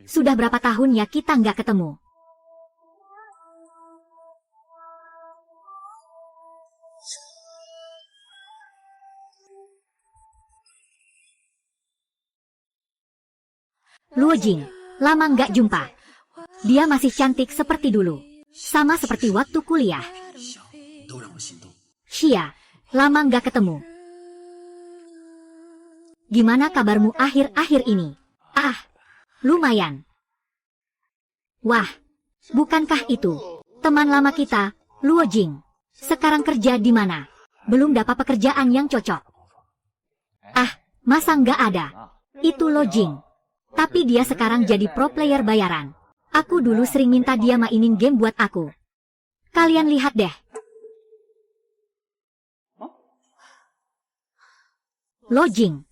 sudah berapa tahun ya kita nggak ketemu? Luo Jing, lama nggak jumpa. Dia masih cantik seperti dulu. Sama seperti waktu kuliah. Xia, lama nggak ketemu. Gimana kabarmu akhir-akhir ini? Ah, lumayan. Wah, bukankah itu teman lama kita, Luo Jing? Sekarang kerja di mana? Belum dapat pekerjaan yang cocok. Ah, masa nggak ada? Itu Luo Jing. Tapi dia sekarang jadi pro player bayaran. Aku dulu sering minta dia mainin game buat aku. Kalian lihat deh. Luo Jing,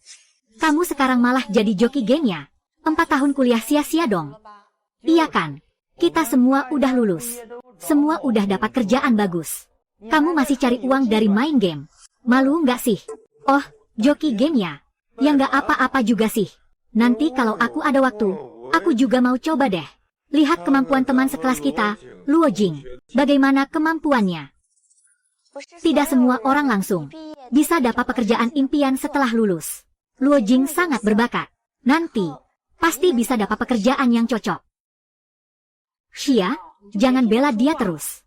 kamu sekarang malah jadi joki gamenya. 4 tahun kuliah sia-sia dong. Iya kan? Kita semua udah lulus. Semua udah dapat kerjaan bagus. Kamu masih cari uang dari main game. Malu nggak sih? Oh, joki gamenya. Ya nggak apa-apa juga sih. Nanti kalau aku ada waktu, aku juga mau coba deh. Lihat kemampuan teman sekelas kita, Luo Jing. Bagaimana kemampuannya? Tidak semua orang langsung bisa dapat pekerjaan impian setelah lulus. Luo Jing sangat berbakat. Nanti, pasti bisa dapat pekerjaan yang cocok. Xia, jangan bela dia terus.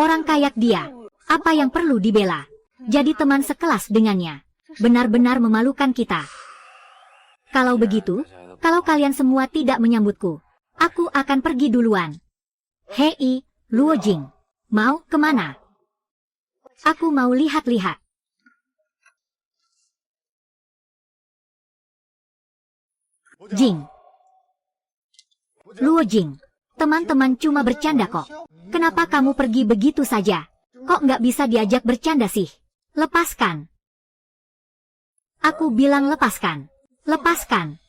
Orang kayak dia, apa yang perlu dibela? Jadi teman sekelas dengannya. Benar-benar memalukan kita. Kalau begitu, kalau kalian semua tidak menyambutku, aku akan pergi duluan. Hei, Luo Jing, mau kemana? Aku mau lihat-lihat. Jing. Luo Jing, teman-teman cuma bercanda kok. Kenapa kamu pergi begitu saja? Kok nggak bisa diajak bercanda sih? Lepaskan. Aku bilang lepaskan. Lepaskan.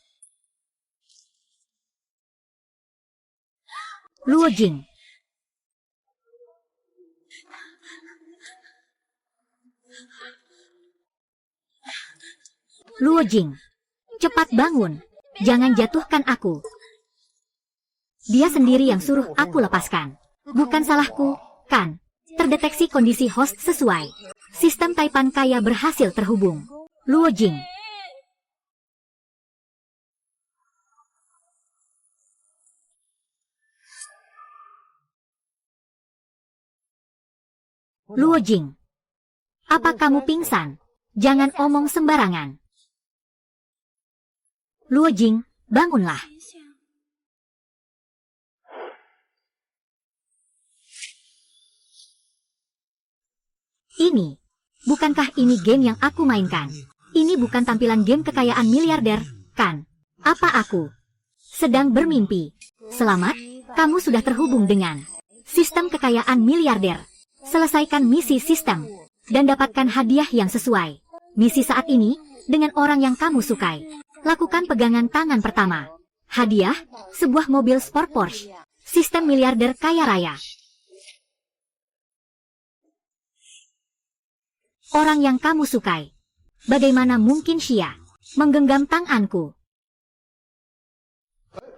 Luo Jing. Luo Jing, cepat bangun. Jangan jatuhkan aku. Dia sendiri yang suruh aku lepaskan. Bukan salahku, kan? Terdeteksi kondisi host sesuai. Sistem Taipan Kaya berhasil terhubung. Luo Jing. Luo Jing, apa kamu pingsan? Jangan omong sembarangan. Luo Jing, bangunlah. Ini, bukankah ini game yang aku mainkan? Ini bukan tampilan game kekayaan miliarder, kan? Apa aku sedang bermimpi? Selamat, kamu sudah terhubung dengan sistem kekayaan miliarder. Selesaikan misi sistem, dan dapatkan hadiah yang sesuai. Misi saat ini, dengan orang yang kamu sukai. Lakukan pegangan tangan pertama. Hadiah, sebuah mobil sport Porsche. Sistem miliarder kaya raya. Orang yang kamu sukai. Bagaimana mungkin Xia menggenggam tanganku?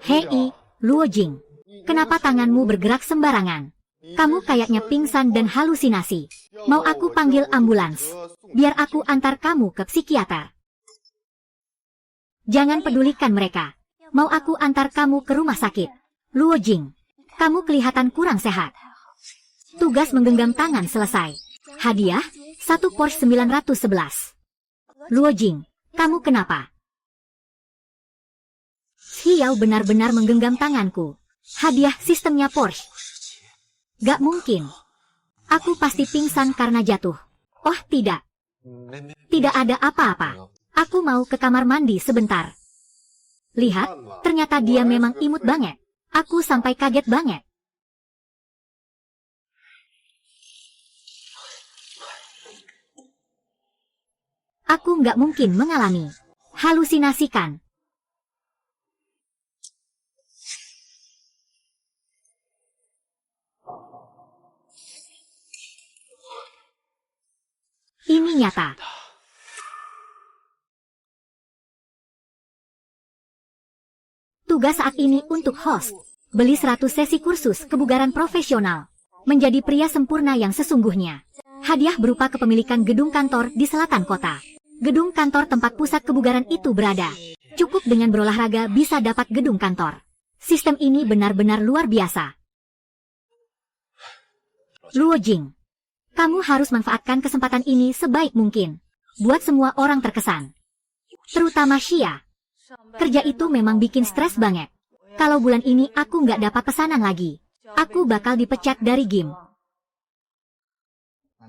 Hei, Luo Jing. Kenapa tanganmu bergerak sembarangan? Kamu kayaknya pingsan dan halusinasi. Mau aku panggil ambulans? Biar aku antar kamu ke psikiater. Jangan pedulikan mereka. Mau aku antar kamu ke rumah sakit? Luo Jing, kamu kelihatan kurang sehat. Tugas menggenggam tangan selesai. Hadiah, 1 Porsche 911. Luo Jing, kamu kenapa? Xiao benar-benar menggenggam tanganku. Hadiah sistemnya Porsche. Gak mungkin. Aku pasti pingsan karena jatuh. Oh tidak. Tidak ada apa-apa. Aku mau ke kamar mandi sebentar. Lihat, ternyata dia memang imut banget. Aku sampai kaget banget. Aku nggak mungkin mengalami halusinasi kan? Ini nyata. Tugas saat ini untuk host. Beli 100 sesi kursus kebugaran profesional. Menjadi pria sempurna yang sesungguhnya. Hadiah berupa kepemilikan gedung kantor di selatan kota. Gedung kantor tempat pusat kebugaran itu berada. Cukup dengan berolahraga bisa dapat gedung kantor. Sistem ini benar-benar luar biasa. Luo Jing, kamu harus manfaatkan kesempatan ini sebaik mungkin. Buat semua orang terkesan. Terutama Xia. Kerja itu memang bikin stres banget. Kalau bulan ini aku nggak dapat pesanan lagi, aku bakal dipecat dari game.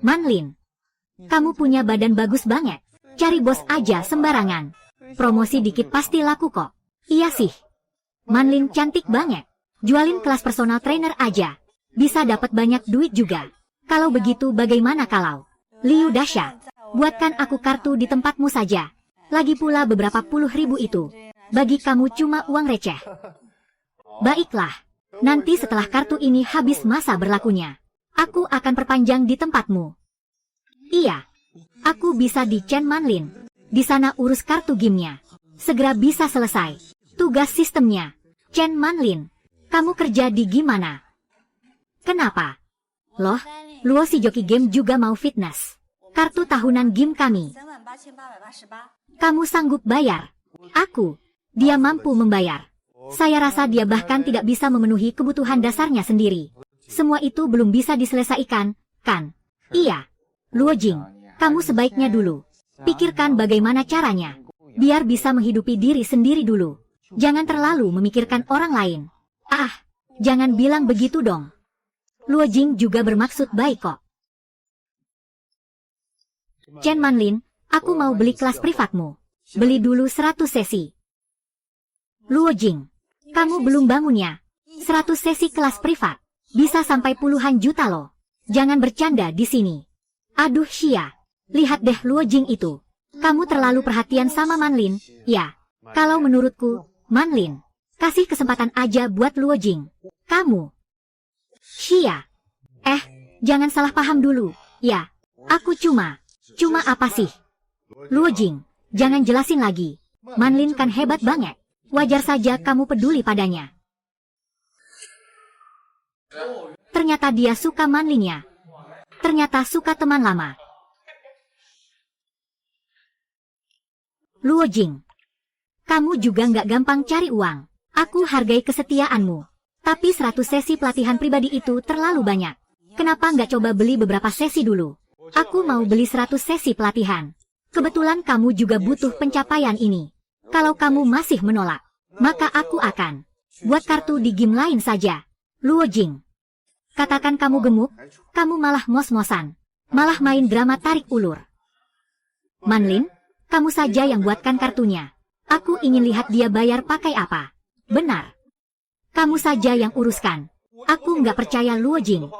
Manlin, kamu punya badan bagus banget. Cari bos aja sembarangan. Promosi dikit pasti laku kok. Iya sih. Manlin cantik banget. Jualin kelas personal trainer aja. Bisa dapat banyak duit juga. Kalau begitu bagaimana kalau Liu Dasha, buatkan aku kartu di tempatmu saja. Lagi pula beberapa puluh ribu itu bagi kamu cuma uang receh. Baiklah. Nanti setelah kartu ini habis masa berlakunya, aku akan perpanjang di tempatmu. Iya. Aku bisa di Chen Manlin. Di sana urus kartu gamenya. Segera bisa selesai. Tugas sistemnya. Chen Manlin, kamu kerja di gimana? Kenapa? Loh, Luo si joki game juga mau fitness. Kartu tahunan game kami. Kamu sanggup bayar? Aku. Dia mampu membayar. Saya rasa dia bahkan tidak bisa memenuhi kebutuhan dasarnya sendiri. Semua itu belum bisa diselesaikan, kan? Iya. Luo Jing, kamu sebaiknya dulu pikirkan bagaimana caranya. Biar bisa menghidupi diri sendiri dulu. Jangan terlalu memikirkan orang lain. Ah, jangan bilang begitu dong. Luo Jing juga bermaksud baik kok. Chen Manlin, aku mau beli kelas privatmu. Beli dulu 100 sesi. Luo Jing, kamu belum bangun ya? 100 sesi kelas privat. Bisa sampai puluhan juta loh. Jangan bercanda di sini. Aduh Xia, lihat deh Luo Jing itu. Kamu terlalu perhatian sama Manlin, ya. Kalau menurutku, Manlin, kasih kesempatan aja buat Luo Jing. Kamu. Xia. Jangan salah paham dulu. Ya, aku cuma apa sih? Luo Jing, jangan jelasin lagi. Manlin kan hebat banget. Wajar saja kamu peduli padanya. Ternyata dia suka Manlinnya. Ternyata suka teman lama. Luo Jing, kamu juga nggak gampang cari uang. Aku hargai kesetiaanmu. Tapi 100 sesi pelatihan pribadi itu terlalu banyak. Kenapa nggak coba beli beberapa sesi dulu? Aku mau beli 100 sesi pelatihan. Kebetulan kamu juga butuh pencapaian ini. Kalau kamu masih menolak, maka aku akan buat kartu di game lain saja. Luo Jing, katakan kamu gemuk, kamu malah mos-mosan. Malah main drama tarik ulur. Manlin, kamu saja yang buatkan kartunya. Aku ingin lihat dia bayar pakai apa. Benar. Kamu saja yang uruskan. Aku nggak percaya Luo Jing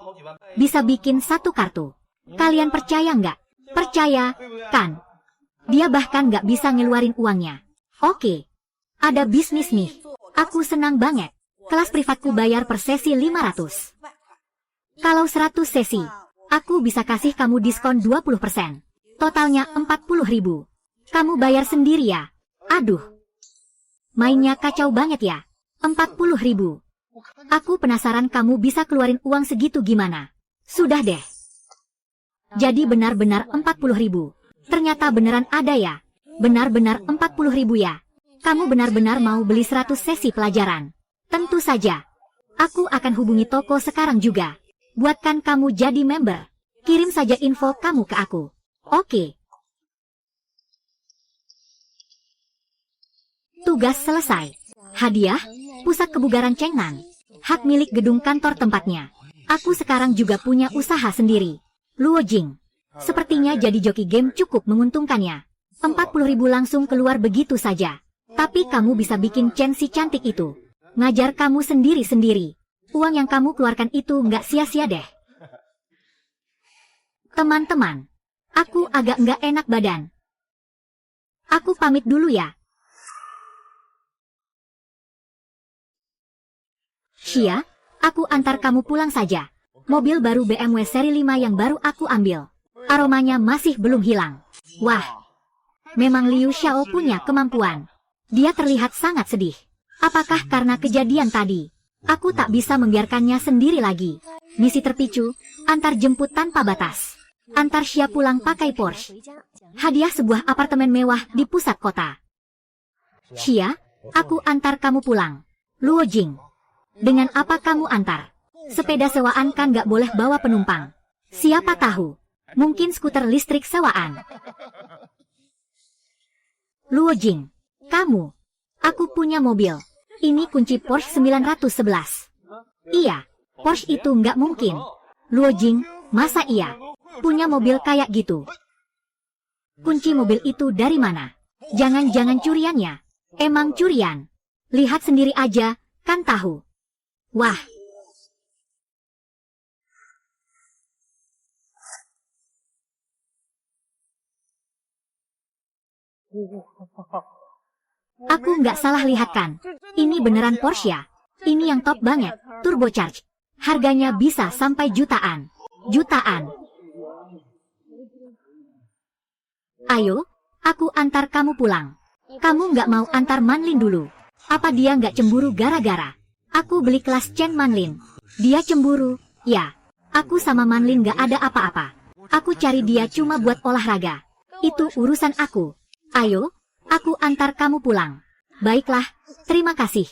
bisa bikin satu kartu. Kalian percaya nggak? Percaya, kan? Dia bahkan nggak bisa ngeluarin uangnya. Oke. Ada bisnis nih. Aku senang banget. Kelas privatku bayar per sesi 500. Kalau 100 sesi, aku bisa kasih kamu diskon 20%. Totalnya 40.000. Kamu bayar sendiri ya? Aduh. Mainnya kacau banget ya. 40.000. Aku penasaran kamu bisa keluarin uang segitu gimana. Sudah deh. Jadi benar-benar 40.000. Ternyata beneran ada ya. Benar-benar 40.000 ya. Kamu benar-benar mau beli 100 sesi pelajaran. Tentu saja. Aku akan hubungi toko sekarang juga. Buatkan kamu jadi member. Kirim saja info kamu ke aku. Oke. Tugas selesai. Hadiah, pusat kebugaran Chengnan. Hak milik gedung kantor tempatnya. Aku sekarang juga punya usaha sendiri. Luo Jing, sepertinya jadi joki game cukup menguntungkannya. 40.000 langsung keluar begitu saja. Tapi kamu bisa bikin Chen si cantik itu ngajar kamu sendiri-sendiri. Uang yang kamu keluarkan itu nggak sia-sia deh. Teman-teman, aku agak nggak enak badan. Aku pamit dulu ya. Xia, aku antar kamu pulang saja. Mobil baru BMW seri 5 yang baru aku ambil. Aromanya masih belum hilang. Wah, memang Liu Xiao punya kemampuan. Dia terlihat sangat sedih. Apakah karena kejadian tadi? Aku tak bisa membiarkannya sendiri lagi. Misi terpicu, antar jemput tanpa batas. Antar Xia pulang pakai Porsche. Hadiah sebuah apartemen mewah di pusat kota. Xia, aku antar kamu pulang. Luo Jing. Dengan apa kamu antar? Sepeda sewaan kan gak boleh bawa penumpang. Siapa tahu, mungkin skuter listrik sewaan. Luo Jing, kamu. Aku punya mobil. Ini kunci Porsche 911. Iya, Porsche itu nggak mungkin. Luo Jing, masa iya? Punya mobil kayak gitu? Kunci mobil itu dari mana? Jangan-jangan curiannya. Emang curian. Lihat sendiri aja, kan tahu. Wah. Aku nggak salah lihat kan? Ini beneran Porsche ya? Ini yang top banget, turbocharged. Harganya bisa sampai jutaan. Jutaan. Ayo, aku antar kamu pulang. Kamu nggak mau antar Manlin dulu? Apa dia nggak cemburu gara-gara aku beli kelas Chen Manlin? Dia cemburu, ya. Aku sama Manlin nggak ada apa-apa. Aku cari dia cuma buat olahraga. Itu urusan aku. Ayo, aku antar kamu pulang. Baiklah, terima kasih.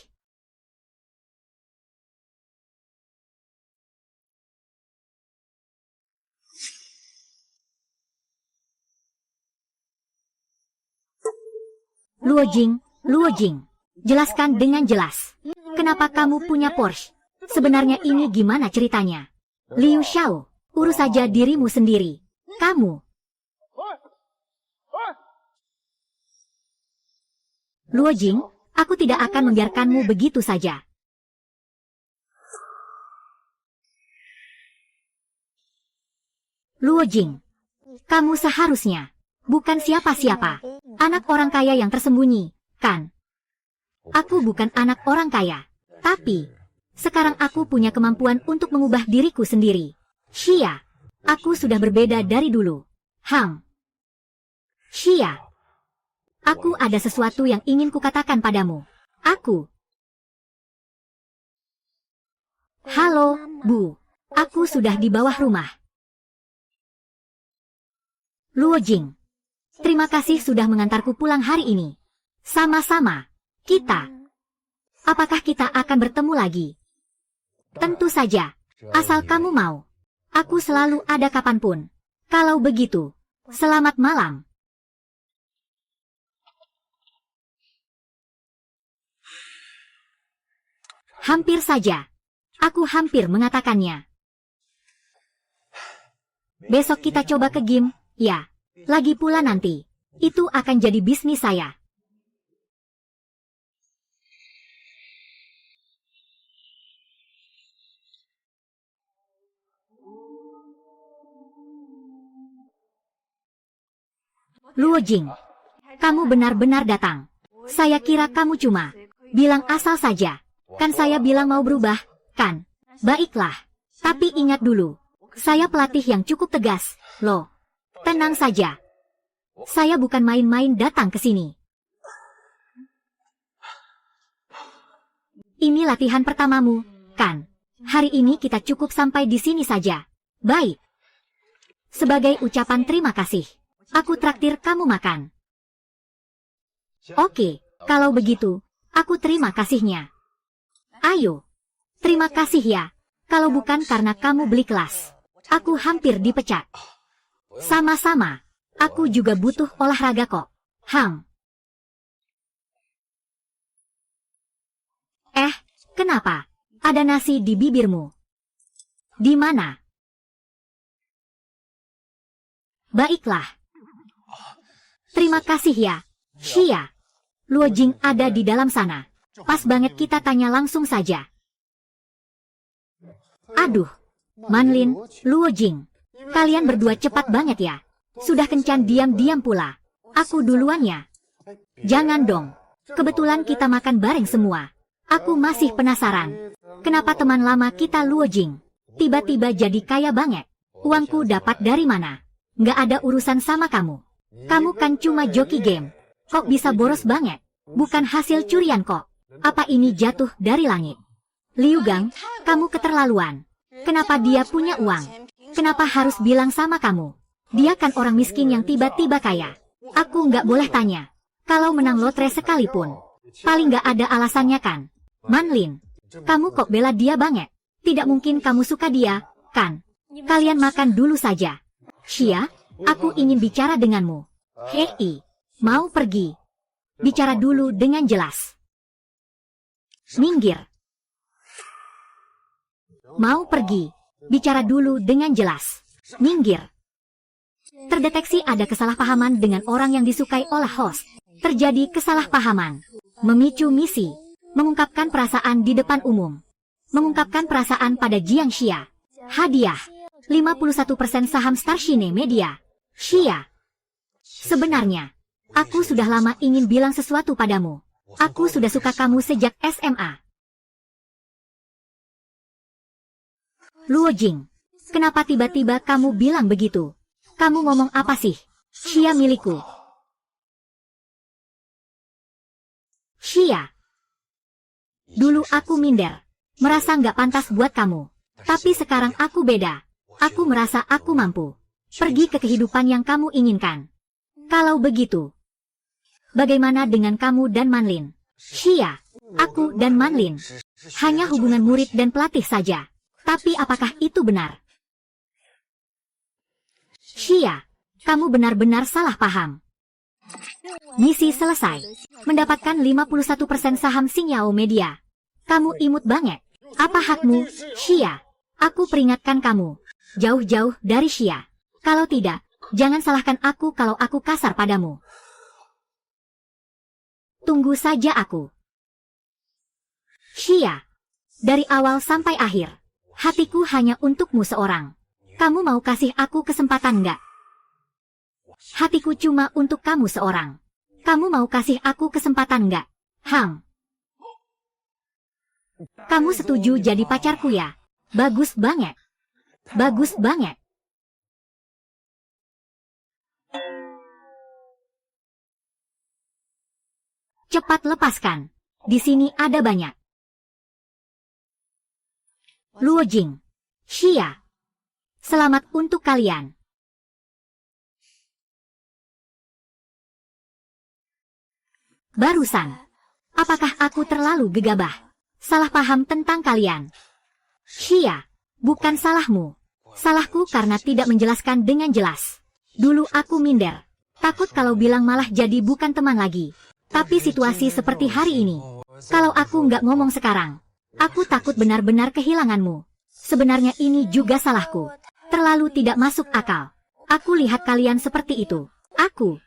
Luo Jing, jelaskan dengan jelas. Kenapa kamu punya Porsche? Sebenarnya ini gimana ceritanya? Liu Xiao, urus saja dirimu sendiri. Kamu. Luo Jing, aku tidak akan membiarkanmu begitu saja. Luo Jing, kamu seharusnya bukan siapa-siapa. Anak orang kaya yang tersembunyi, kan? Aku bukan anak orang kaya. Tapi, sekarang aku punya kemampuan untuk mengubah diriku sendiri. Xia, aku sudah berbeda dari dulu. Xia, aku ada sesuatu yang ingin kukatakan padamu. Halo, Bu. Aku sudah di bawah rumah. Luo Jing, terima kasih sudah mengantarku pulang hari ini. Sama-sama. Apakah kita akan bertemu lagi? Tentu saja. Asal kamu mau. Aku selalu ada kapanpun. Kalau begitu, selamat malam. Hampir saja. Aku hampir mengatakannya. Besok kita coba ke game, ya. Lagi pula nanti. Itu akan jadi bisnis saya. Luo Jing, kamu benar-benar datang. Saya kira kamu cuma bilang asal saja. Kan saya bilang mau berubah, kan? Baiklah. Tapi ingat dulu, saya pelatih yang cukup tegas, loh. Tenang saja. Saya bukan main-main datang ke sini. Ini latihan pertamamu, kan? Hari ini kita cukup sampai di sini saja. Baik. Sebagai ucapan terima kasih, aku traktir kamu makan. Oke, kalau begitu, aku terima kasihnya. Ayo. Terima kasih ya. Kalau bukan karena kamu beli kelas, aku hampir dipecat. Sama-sama. Aku juga butuh olahraga kok. Kenapa? Ada nasi di bibirmu. Di mana? Baiklah. Terima kasih ya, Xia. Luo Jing ada di dalam sana. Pas banget kita tanya langsung saja. Aduh, Manlin, Luo Jing. Kalian berdua cepat banget ya. Sudah kencan diam-diam pula. Aku duluan ya. Jangan dong. Kebetulan kita makan bareng semua. Aku masih penasaran. Kenapa teman lama kita Luo Jing tiba-tiba jadi kaya banget? Uangku dapat dari mana? Nggak ada urusan sama kamu. Kamu kan cuma joki game. Kok bisa boros banget? Bukan hasil curian kok. Apa ini jatuh dari langit? Liu Gang, kamu keterlaluan. Kenapa dia punya uang? Kenapa harus bilang sama kamu? Dia kan orang miskin yang tiba-tiba kaya. Aku nggak boleh tanya. Kalau menang lotre sekalipun. Paling nggak ada alasannya kan? Manlin, kamu kok bela dia banget? Tidak mungkin kamu suka dia, kan? Kalian makan dulu saja. Xia, aku ingin bicara denganmu. Hei, mau pergi? Bicara dulu dengan jelas. Minggir. Mau pergi? Bicara dulu dengan jelas. Minggir. Terdeteksi ada kesalahpahaman dengan orang yang disukai oleh host. Terjadi kesalahpahaman. Memicu misi. Mengungkapkan perasaan di depan umum. Mengungkapkan perasaan pada Jiang Xia. Hadiah. 51% saham Starshine Media. Xia. Sebenarnya, aku sudah lama ingin bilang sesuatu padamu. Aku sudah suka kamu sejak SMA. Luo Jing, kenapa tiba-tiba kamu bilang begitu? Kamu ngomong apa sih? Xia milikku. Xia. Dulu aku minder. Merasa nggak pantas buat kamu. Tapi sekarang aku beda. Aku merasa aku mampu. Pergi ke kehidupan yang kamu inginkan. Kalau begitu, bagaimana dengan kamu dan Manlin? Xia, aku dan Manlin hanya hubungan murid dan pelatih saja. Tapi apakah itu benar? Xia, kamu benar-benar salah paham. Misi selesai. Mendapatkan 51% saham Xingyao Media. Kamu imut banget. Apa hakmu, Xia? Aku peringatkan kamu. Jauh-jauh dari Xia. Kalau tidak, jangan salahkan aku kalau aku kasar padamu. Tunggu saja aku. Xia. Dari awal sampai akhir, hatiku hanya untukmu seorang. Kamu mau kasih aku kesempatan nggak? Hatiku cuma untuk kamu seorang. Kamu mau kasih aku kesempatan nggak? Hang. Kamu setuju jadi pacarku ya? Bagus banget. Bagus banget. Cepat lepaskan. Di sini ada banyak. Luo Jing. Xia. Selamat untuk kalian. Barusan. Apakah aku terlalu gegabah? Salah paham tentang kalian. Xia, bukan salahmu. Salahku karena tidak menjelaskan dengan jelas. Dulu aku minder. Takut kalau bilang malah jadi bukan teman lagi. Tapi situasi seperti hari ini. Kalau aku nggak ngomong sekarang, aku takut benar-benar kehilanganmu. Sebenarnya ini juga salahku. Terlalu tidak masuk akal. Aku lihat kalian seperti itu. Aku.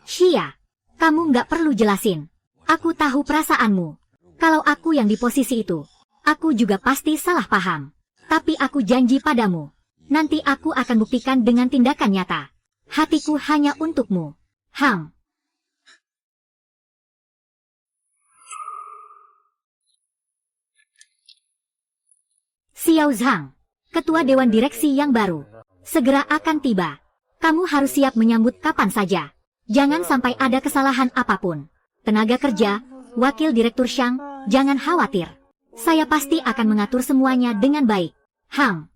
Xia, kamu nggak perlu jelasin. Aku tahu perasaanmu. Kalau aku yang di posisi itu, aku juga pasti salah paham. Tapi aku janji padamu. Nanti aku akan buktikan dengan tindakan nyata. Hatiku hanya untukmu. Hang. Xiao Zhang, ketua Dewan Direksi yang baru, segera akan tiba. Kamu harus siap menyambut kapan saja. Jangan sampai ada kesalahan apapun. Tenaga kerja, Wakil Direktur Shang, jangan khawatir. Saya pasti akan mengatur semuanya dengan baik. Hang.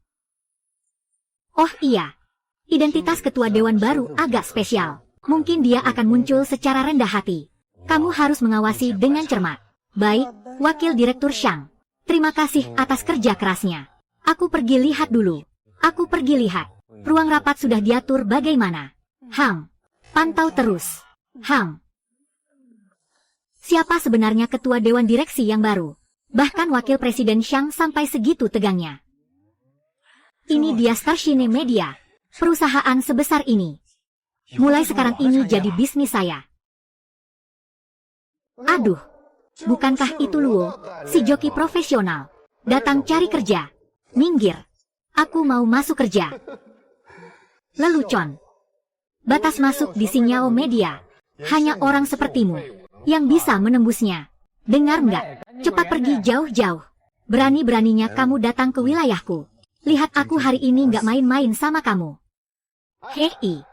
Oh iya. Identitas ketua Dewan baru agak spesial. Mungkin dia akan muncul secara rendah hati. Kamu harus mengawasi dengan cermat. Baik, Wakil Direktur Shang. Terima kasih atas kerja kerasnya. Aku pergi lihat dulu. Aku pergi lihat. Ruang rapat sudah diatur bagaimana. Hang. Pantau terus. Hang. Siapa sebenarnya ketua Dewan Direksi yang baru? Bahkan Wakil Presiden Shang sampai segitu tegangnya. Ini dia Starshine Media. Perusahaan sebesar ini. Mulai sekarang ini jadi bisnis saya. Aduh. Bukankah itu Luo, si joki profesional? Datang cari kerja. Minggir. Aku mau masuk kerja. Lelucon. Batas masuk di Xingyao Media. Hanya orang sepertimu yang bisa menembusnya. Dengar nggak? Cepat pergi jauh-jauh. Berani-beraninya kamu datang ke wilayahku. Lihat aku hari ini nggak main-main sama kamu. Hei.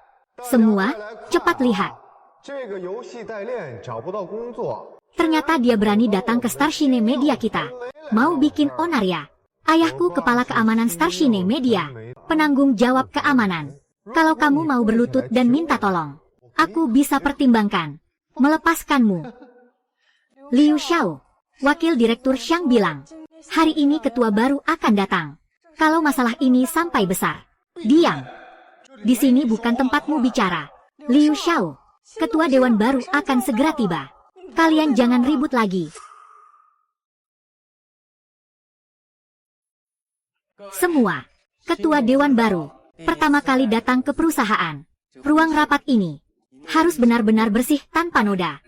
Semua, cepat lihat. Ternyata dia berani datang ke Starshine Media kita. Mau bikin onar ya? Ayahku kepala keamanan Starshine Media, penanggung jawab keamanan. Kalau kamu mau berlutut dan minta tolong, aku bisa pertimbangkan melepaskanmu. Liu Xiao, wakil direktur Xiang bilang, hari ini ketua baru akan datang. Kalau masalah ini sampai besar, diam. Di sini bukan tempatmu bicara. Liu Xiao, ketua dewan baru akan segera tiba. Kalian jangan ribut lagi. Semua, ketua dewan baru, pertama kali datang ke perusahaan. Ruang rapat ini harus benar-benar bersih tanpa noda.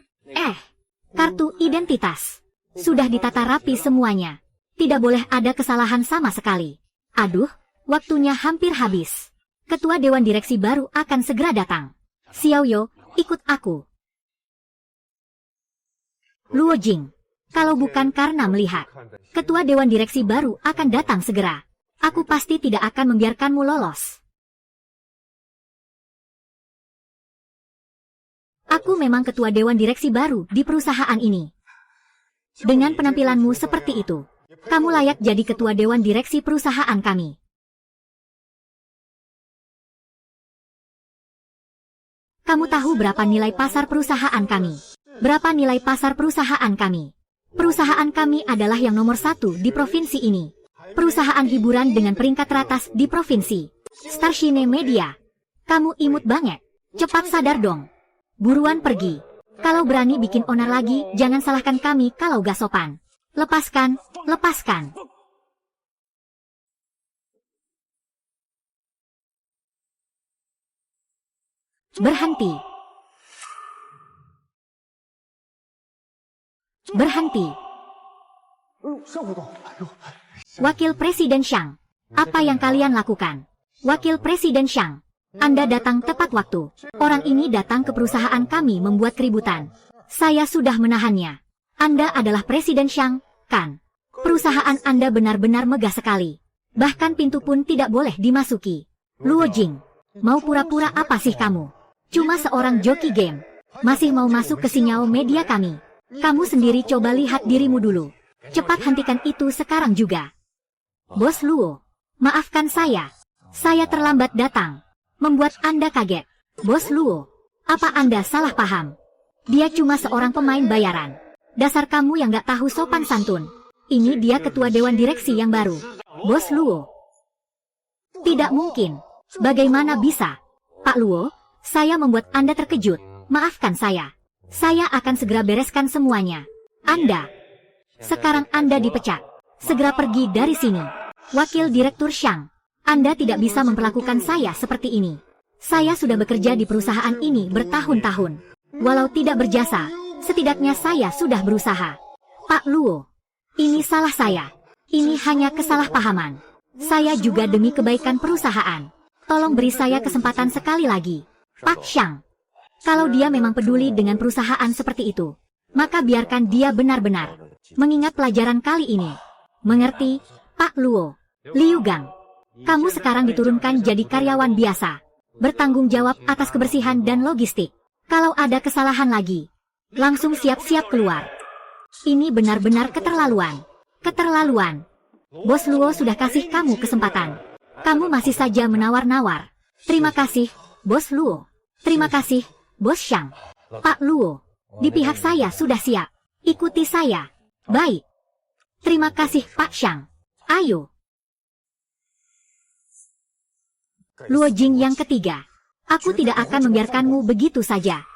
Kartu identitas sudah ditata rapi semuanya. Tidak boleh ada kesalahan sama sekali. Aduh, waktunya hampir habis. Ketua dewan direksi baru akan segera datang. Xiaoyo, ikut aku. Luo Jing, kalau bukan karena melihat ketua dewan direksi baru akan datang segera, aku pasti tidak akan membiarkanmu lolos. Aku memang ketua dewan direksi baru di perusahaan ini. Dengan penampilanmu seperti itu, kamu layak jadi ketua dewan direksi perusahaan kami. Kamu tahu berapa nilai pasar perusahaan kami? Berapa nilai pasar perusahaan kami? Perusahaan kami adalah yang nomor 1 di provinsi ini. Perusahaan hiburan dengan peringkat teratas di provinsi. Starshine Media. Kamu imut banget. Cepat sadar dong. Buruan pergi. Kalau berani bikin onar lagi, jangan salahkan kami kalau gak sopan. Lepaskan, lepaskan. Berhenti. Berhenti. Wakil Presiden Xiang, apa yang kalian lakukan? Wakil Presiden Xiang, Anda datang tepat waktu. Orang ini datang ke perusahaan kami membuat keributan. Saya sudah menahannya. Anda adalah Presiden Xiang, kan? Perusahaan Anda benar-benar megah sekali. Bahkan pintu pun tidak boleh dimasuki. Luo Jing, mau pura-pura apa sih kamu? Cuma seorang joki game. Masih mau masuk ke sinyal media kami. Kamu sendiri coba lihat dirimu dulu. Cepat hentikan itu sekarang juga. Bos Luo, maafkan saya. Saya terlambat datang. Membuat Anda kaget. Bos Luo, apa Anda salah paham? Dia cuma seorang pemain bayaran. Dasar kamu yang gak tahu sopan santun. Ini dia ketua dewan direksi yang baru. Bos Luo. Tidak mungkin. Bagaimana bisa? Pak Luo, saya membuat Anda terkejut. Maafkan saya. Saya akan segera bereskan semuanya. Anda. Sekarang Anda dipecat. Segera pergi dari sini. Wakil Direktur Xiang. Anda tidak bisa memperlakukan saya seperti ini. Saya sudah bekerja di perusahaan ini bertahun-tahun. Walau tidak berjasa, setidaknya saya sudah berusaha. Pak Luo, ini salah saya. Ini hanya kesalahpahaman. Saya juga demi kebaikan perusahaan. Tolong beri saya kesempatan sekali lagi. Pak Xiang. Kalau dia memang peduli dengan perusahaan seperti itu, maka biarkan dia benar-benar mengingat pelajaran kali ini. Mengerti, Pak Luo? Liu Gang, kamu sekarang diturunkan jadi karyawan biasa. Bertanggung jawab atas kebersihan dan logistik. Kalau ada kesalahan lagi, langsung siap-siap keluar. Ini benar-benar keterlaluan. Keterlaluan. Bos Luo sudah kasih kamu kesempatan. Kamu masih saja menawar-nawar. Terima kasih, Bos Luo. Terima kasih, Bos Xiang. Pak Luo, di pihak saya sudah siap. Ikuti saya. Baik. Terima kasih, Pak Xiang. Ayo. Luo Jing yang ketiga. Aku tidak akan membiarkanmu begitu saja.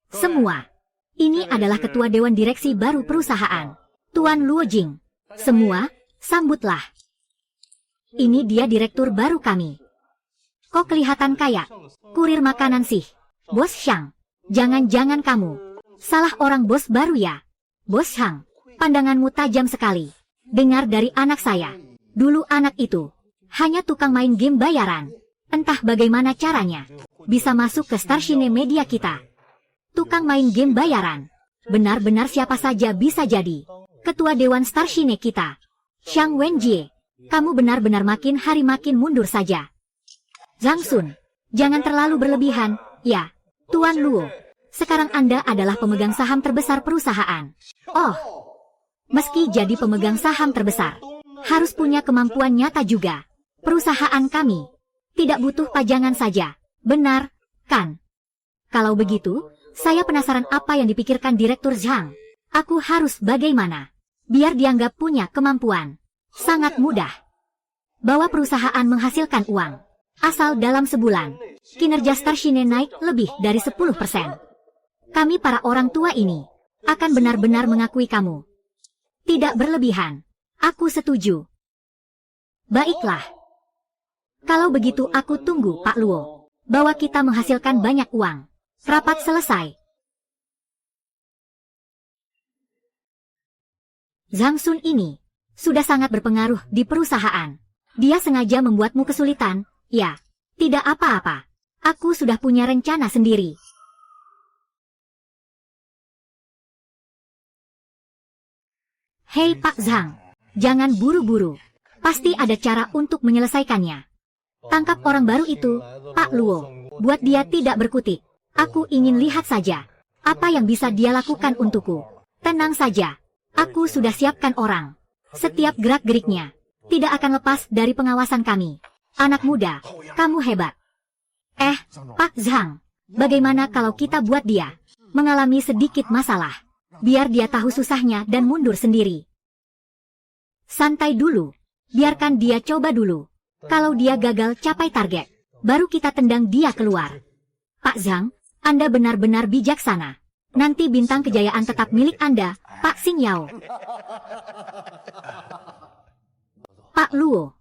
Semua. Ini adalah ketua dewan direksi baru perusahaan. Tuan Luo Jing. Semua, sambutlah. Ini dia direktur baru kami. Kok kelihatan kaya? Kurir makanan sih. Bos Xiang, jangan-jangan kamu salah orang bos baru ya? Bos Xiang, pandanganmu tajam sekali. Dengar dari anak saya. Dulu anak itu hanya tukang main game bayaran. Entah bagaimana caranya bisa masuk ke Starshine Media kita. Tukang main game bayaran. Benar-benar siapa saja bisa jadi ketua dewan Starshine kita. Xiang Wenjie, kamu benar-benar makin hari makin mundur saja. Zhang Sun, Jangan terlalu berlebihan, ya. Tuan Luo, sekarang Anda adalah pemegang saham terbesar perusahaan. Oh, meski jadi pemegang saham terbesar, harus punya kemampuan nyata juga. Perusahaan kami tidak butuh pajangan saja, benar, kan? Kalau begitu, saya penasaran apa yang dipikirkan Direktur Zhang. Aku harus bagaimana? Biar dianggap punya kemampuan. Sangat mudah. Bawa perusahaan menghasilkan uang. Asal dalam sebulan, kinerja Starshine naik lebih dari 10%. Kami para orang tua ini akan benar-benar mengakui kamu. Tidak berlebihan. Aku setuju. Baiklah. Kalau begitu aku tunggu Pak Luo. Bahwa kita menghasilkan banyak uang. Rapat selesai. Zhang Sun ini sudah sangat berpengaruh di perusahaan. Dia sengaja membuatmu kesulitan. Ya, tidak apa-apa. Aku sudah punya rencana sendiri. Hei Pak Zhang, jangan buru-buru. Pasti ada cara untuk menyelesaikannya. Tangkap orang baru itu, Pak Luo. Buat dia tidak berkutik. Aku ingin lihat saja apa yang bisa dia lakukan untukku. Tenang saja. Aku sudah siapkan orang. Setiap gerak-geriknya tidak akan lepas dari pengawasan kami. Anak muda, kamu hebat. Pak Zhang, bagaimana kalau kita buat dia mengalami sedikit masalah? Biar dia tahu susahnya dan mundur sendiri. Santai dulu. Biarkan dia coba dulu. Kalau dia gagal capai target, baru kita tendang dia keluar. Pak Zhang, Anda benar-benar bijaksana. Nanti bintang kejayaan tetap milik Anda, Pak Xing Yao. Pak Luo,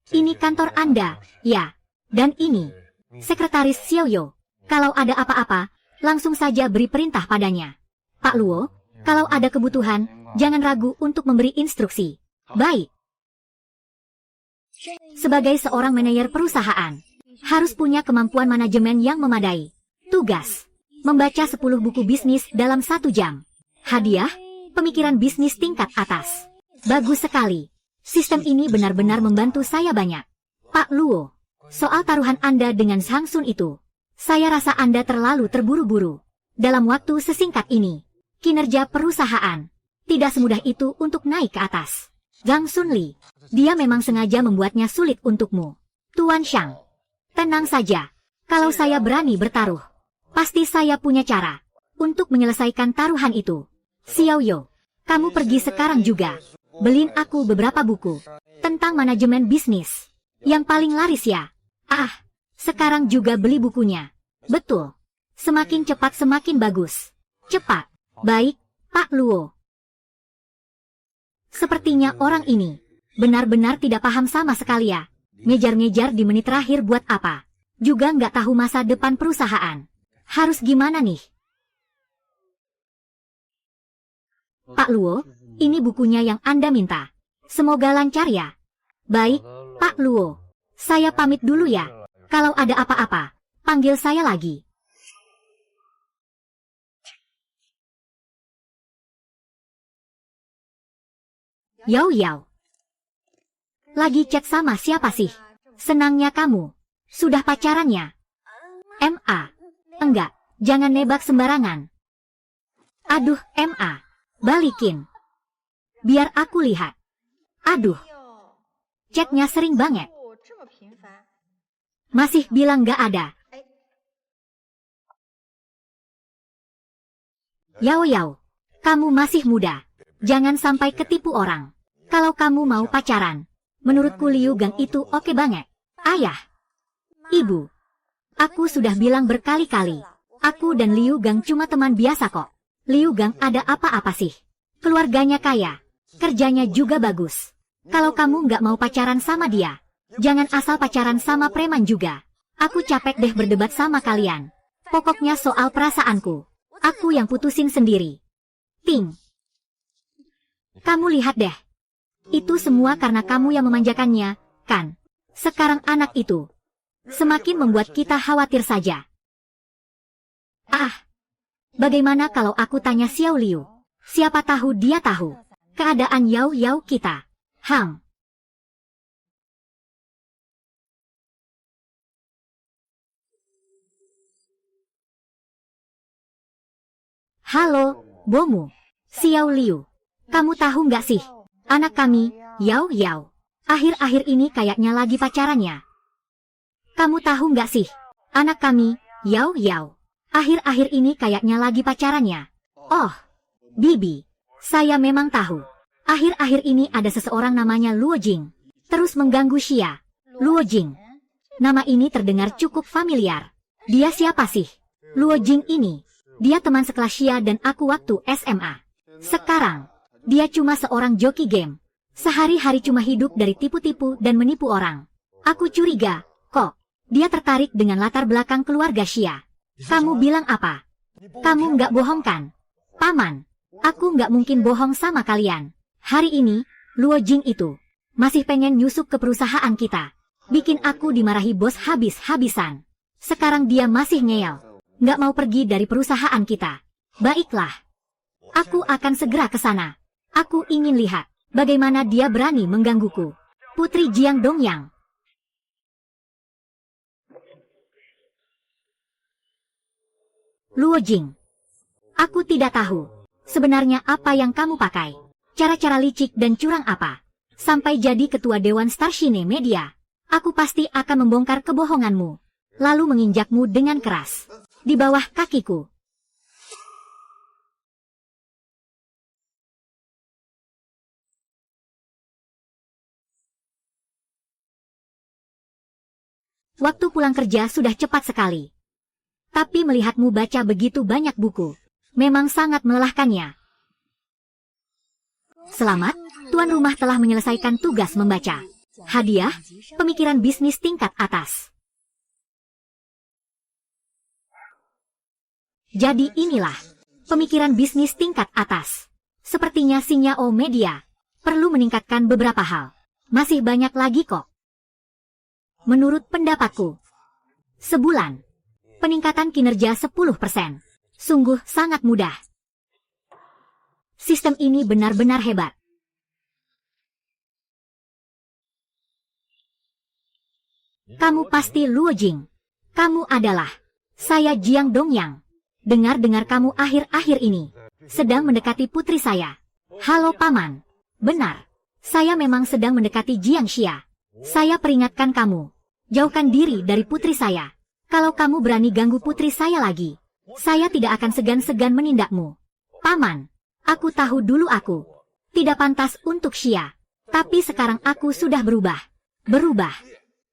ini kantor Anda, ya. Dan ini, Sekretaris Xiaoyo. Kalau ada apa-apa, langsung saja beri perintah padanya. Pak Luo, kalau ada kebutuhan, jangan ragu untuk memberi instruksi. Baik. Sebagai seorang manajer perusahaan, harus punya kemampuan manajemen yang memadai. Tugas, membaca 10 buku bisnis dalam 1 jam. Hadiah, pemikiran bisnis tingkat atas. Bagus sekali. Sistem ini benar-benar membantu saya banyak. Pak Luo, soal taruhan Anda dengan Zhang Sun itu, saya rasa Anda terlalu terburu-buru. Dalam waktu sesingkat ini, kinerja perusahaan tidak semudah itu untuk naik ke atas. Zhang Sun Li, dia memang sengaja membuatnya sulit untukmu. Tuan Shang, tenang saja. Kalau saya berani bertaruh, pasti saya punya cara untuk menyelesaikan taruhan itu. Xiaoyo, kamu pergi sekarang juga. Beliin aku beberapa buku tentang manajemen bisnis. Yang paling laris ya. Sekarang juga beli bukunya. Betul. Semakin cepat semakin bagus. Cepat. Baik, Pak Luo. Sepertinya orang ini benar-benar tidak paham sama sekali ya. Ngejar-ngejar di menit terakhir buat apa? Juga nggak tahu masa depan perusahaan. Harus gimana nih? Pak Luo, ini bukunya yang Anda minta. Semoga lancar ya. Baik, Pak Luo. Saya pamit dulu ya. Kalau ada apa-apa, panggil saya lagi. Yao Yao. Lagi chat sama siapa sih? Senangnya kamu. Sudah pacarannya? MA. Enggak, jangan nebak sembarangan. Aduh, MA. Balikin. Biar aku lihat. Aduh. Chatnya sering banget. Masih bilang gak ada. Yao Yao. Kamu masih muda. Jangan sampai ketipu orang. Kalau kamu mau pacaran, menurutku Liu Gang itu oke banget. Ayah. Ibu. Aku sudah bilang berkali-kali. Aku dan Liu Gang cuma teman biasa kok. Liu Gang ada apa-apa sih? Keluarganya kaya. Kerjanya juga bagus. Kalau kamu nggak mau pacaran sama dia, jangan asal pacaran sama preman juga. Aku capek deh berdebat sama kalian. Pokoknya soal perasaanku, aku yang putusin sendiri. Ting. Kamu lihat deh. Itu semua karena kamu yang memanjakannya, kan? Sekarang anak itu semakin membuat kita khawatir saja. Bagaimana kalau aku tanya Xiao Liu? Siapa tahu dia tahu keadaan Yao Yao kita. Hang. Halo, Bomu. Xiao Liu. Kamu tahu nggak sih? Anak kami, Yao Yao. Akhir-akhir ini kayaknya lagi pacarannya. Kamu tahu nggak sih? Anak kami, Yao Yao. Akhir-akhir ini kayaknya lagi pacarannya. Oh, Bibi. Saya memang tahu. Akhir-akhir ini ada seseorang namanya Luo Jing. Terus mengganggu Xia. Luo Jing. Nama ini terdengar cukup familiar. Dia siapa sih? Luo Jing ini. Dia teman sekelas Xia dan aku waktu SMA. Sekarang, dia cuma seorang joki game. Sehari-hari cuma hidup dari tipu-tipu dan menipu orang. Aku curiga, kok dia tertarik dengan latar belakang keluarga Xia. Kamu bilang apa? Kamu nggak bohong kan? Paman, aku nggak mungkin bohong sama kalian. Hari ini, Luo Jing itu masih pengen nyusup ke perusahaan kita. Bikin aku dimarahi bos habis-habisan. Sekarang dia masih ngeyel. Nggak mau pergi dari perusahaan kita. Baiklah. Aku akan segera ke sana. Aku ingin lihat bagaimana dia berani menggangguku. Putri Jiang Dongyang. Luo Jing. Aku tidak tahu sebenarnya apa yang kamu pakai. Cara-cara licik dan curang apa. Sampai jadi ketua Dewan Starshine Media. Aku pasti akan membongkar kebohonganmu. Lalu menginjakmu dengan keras. Di bawah kakiku. Waktu pulang kerja sudah cepat sekali. Tapi melihatmu baca begitu banyak buku, memang sangat melelahkannya. Selamat, tuan rumah telah menyelesaikan tugas membaca. Hadiah, pemikiran bisnis tingkat atas. Jadi inilah, pemikiran bisnis tingkat atas. Sepertinya Xinyao Media perlu meningkatkan beberapa hal. Masih banyak lagi kok. Menurut pendapatku, sebulan, peningkatan kinerja 10%. Sungguh sangat mudah. Sistem ini benar-benar hebat. Kamu pasti Luo Jing. Kamu adalah saya Jiang Dongyang. Dengar-dengar kamu akhir-akhir ini sedang mendekati putri saya. Halo Paman. Benar. Saya memang sedang mendekati Jiang Xia. Saya peringatkan kamu. Jauhkan diri dari putri saya. Kalau kamu berani ganggu putri saya lagi, saya tidak akan segan-segan menindakmu. Paman, aku tahu dulu aku tidak pantas untuk Xia. Tapi sekarang aku sudah berubah. Berubah.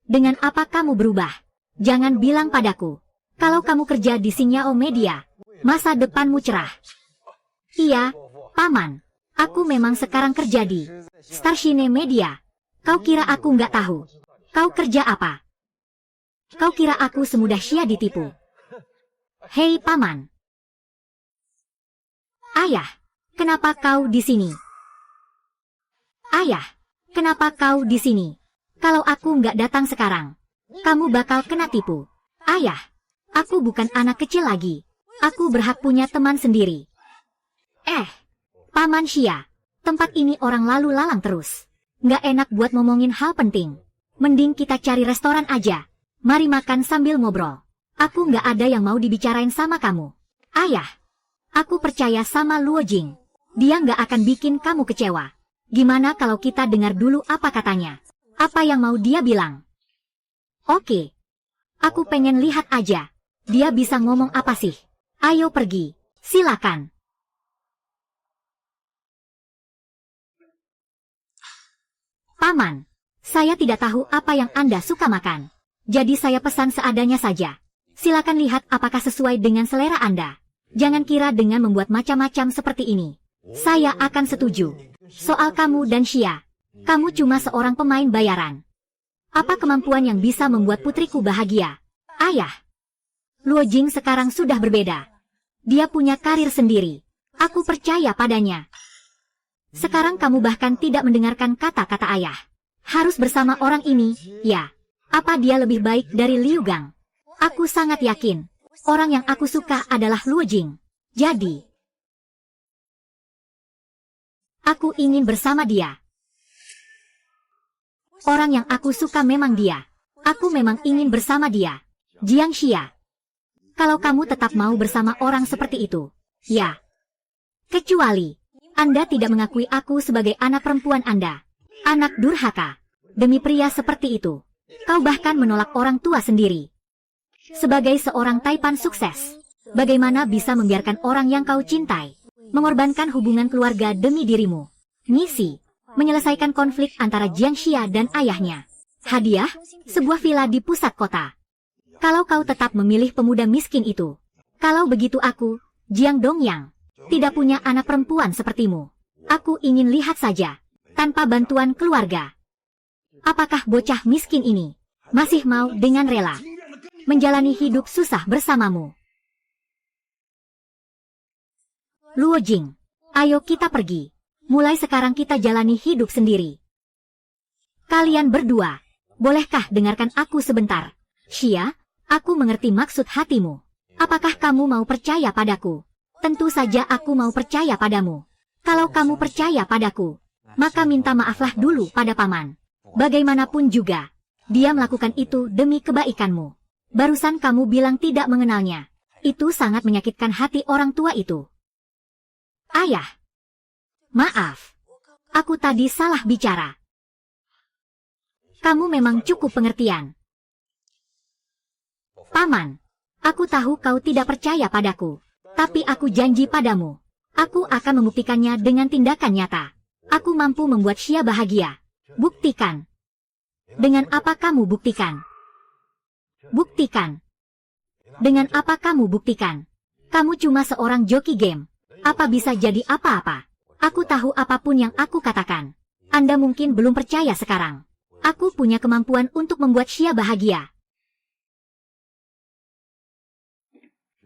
Dengan apa kamu berubah? Jangan bilang padaku. Kalau kamu kerja di Xinyao Media, masa depanmu cerah. Iya, Paman. Aku memang sekarang kerja di Starshine Media. Kau kira aku nggak tahu? Kau kerja apa? Kau kira aku semudah Xia ditipu? Hei Paman. Ayah, kenapa kau di sini? Ayah, kenapa kau di sini? Kalau aku nggak datang sekarang, kamu bakal kena tipu. Ayah, aku bukan anak kecil lagi. Aku berhak punya teman sendiri. Paman Xia, tempat ini orang lalu lalang terus. Nggak enak buat ngomongin hal penting. Mending kita cari restoran aja. Mari makan sambil ngobrol. Aku nggak ada yang mau dibicarain sama kamu. Ayah, aku percaya sama Luo Jing. Dia nggak akan bikin kamu kecewa. Gimana kalau kita dengar dulu apa katanya? Apa yang mau dia bilang? Oke. Aku pengen lihat aja. Dia bisa ngomong apa sih? Ayo pergi. Silakan. Paman, saya tidak tahu apa yang Anda suka makan. Jadi saya pesan seadanya saja. Silakan lihat apakah sesuai dengan selera Anda. Jangan kira dengan membuat macam-macam seperti ini saya akan setuju. Soal kamu dan Xia, kamu cuma seorang pemain bayaran. Apa kemampuan yang bisa membuat putriku bahagia? Ayah, Luo Jing sekarang sudah berbeda. Dia punya karir sendiri. Aku percaya padanya. Sekarang kamu bahkan tidak mendengarkan kata-kata ayah. Harus bersama orang ini, ya. Apa dia lebih baik dari Liu Gang? Aku sangat yakin, orang yang aku suka adalah Luo Jing. Jadi, aku ingin bersama dia. Orang yang aku suka memang dia. Aku memang ingin bersama dia. Jiang Xia. Kalau kamu tetap mau bersama orang seperti itu, ya, Kecuali, Anda tidak mengakui aku sebagai anak perempuan Anda. Anak durhaka. Demi pria seperti itu, kau bahkan menolak orang tua sendiri. Sebagai seorang taipan sukses, bagaimana bisa membiarkan orang yang kau cintai mengorbankan hubungan keluarga demi dirimu? Misi, menyelesaikan konflik antara Jiang Xia dan ayahnya. Hadiah, sebuah villa di pusat kota. Kalau kau tetap memilih pemuda miskin itu, kalau begitu aku, Jiang Dongyang, tidak punya anak perempuan sepertimu. Aku ingin lihat saja, tanpa bantuan keluarga. Apakah bocah miskin ini masih mau dengan rela menjalani hidup susah bersamamu? Luo Jing, ayo kita pergi. Mulai sekarang kita jalani hidup sendiri. Kalian berdua, bolehkah dengarkan aku sebentar? Xia, aku mengerti maksud hatimu. Apakah kamu mau percaya padaku? Tentu saja aku mau percaya padamu. Kalau kamu percaya padaku, maka minta maaflah dulu pada paman. Bagaimanapun juga, dia melakukan itu demi kebaikanmu. Barusan kamu bilang tidak mengenalnya. Itu sangat menyakitkan hati orang tua itu. Ayah. Maaf. Aku tadi salah bicara. Kamu memang cukup pengertian. Paman, aku tahu kau tidak percaya padaku. Tapi aku janji padamu. Aku akan membuktikannya dengan tindakan nyata. Aku mampu membuat Xia bahagia. Buktikan. Dengan apa kamu buktikan? Buktikan. Dengan apa kamu buktikan? Kamu cuma seorang joki game. Apa bisa jadi apa-apa? Aku tahu apapun yang aku katakan. Anda mungkin belum percaya sekarang. Aku punya kemampuan untuk membuat Xia bahagia.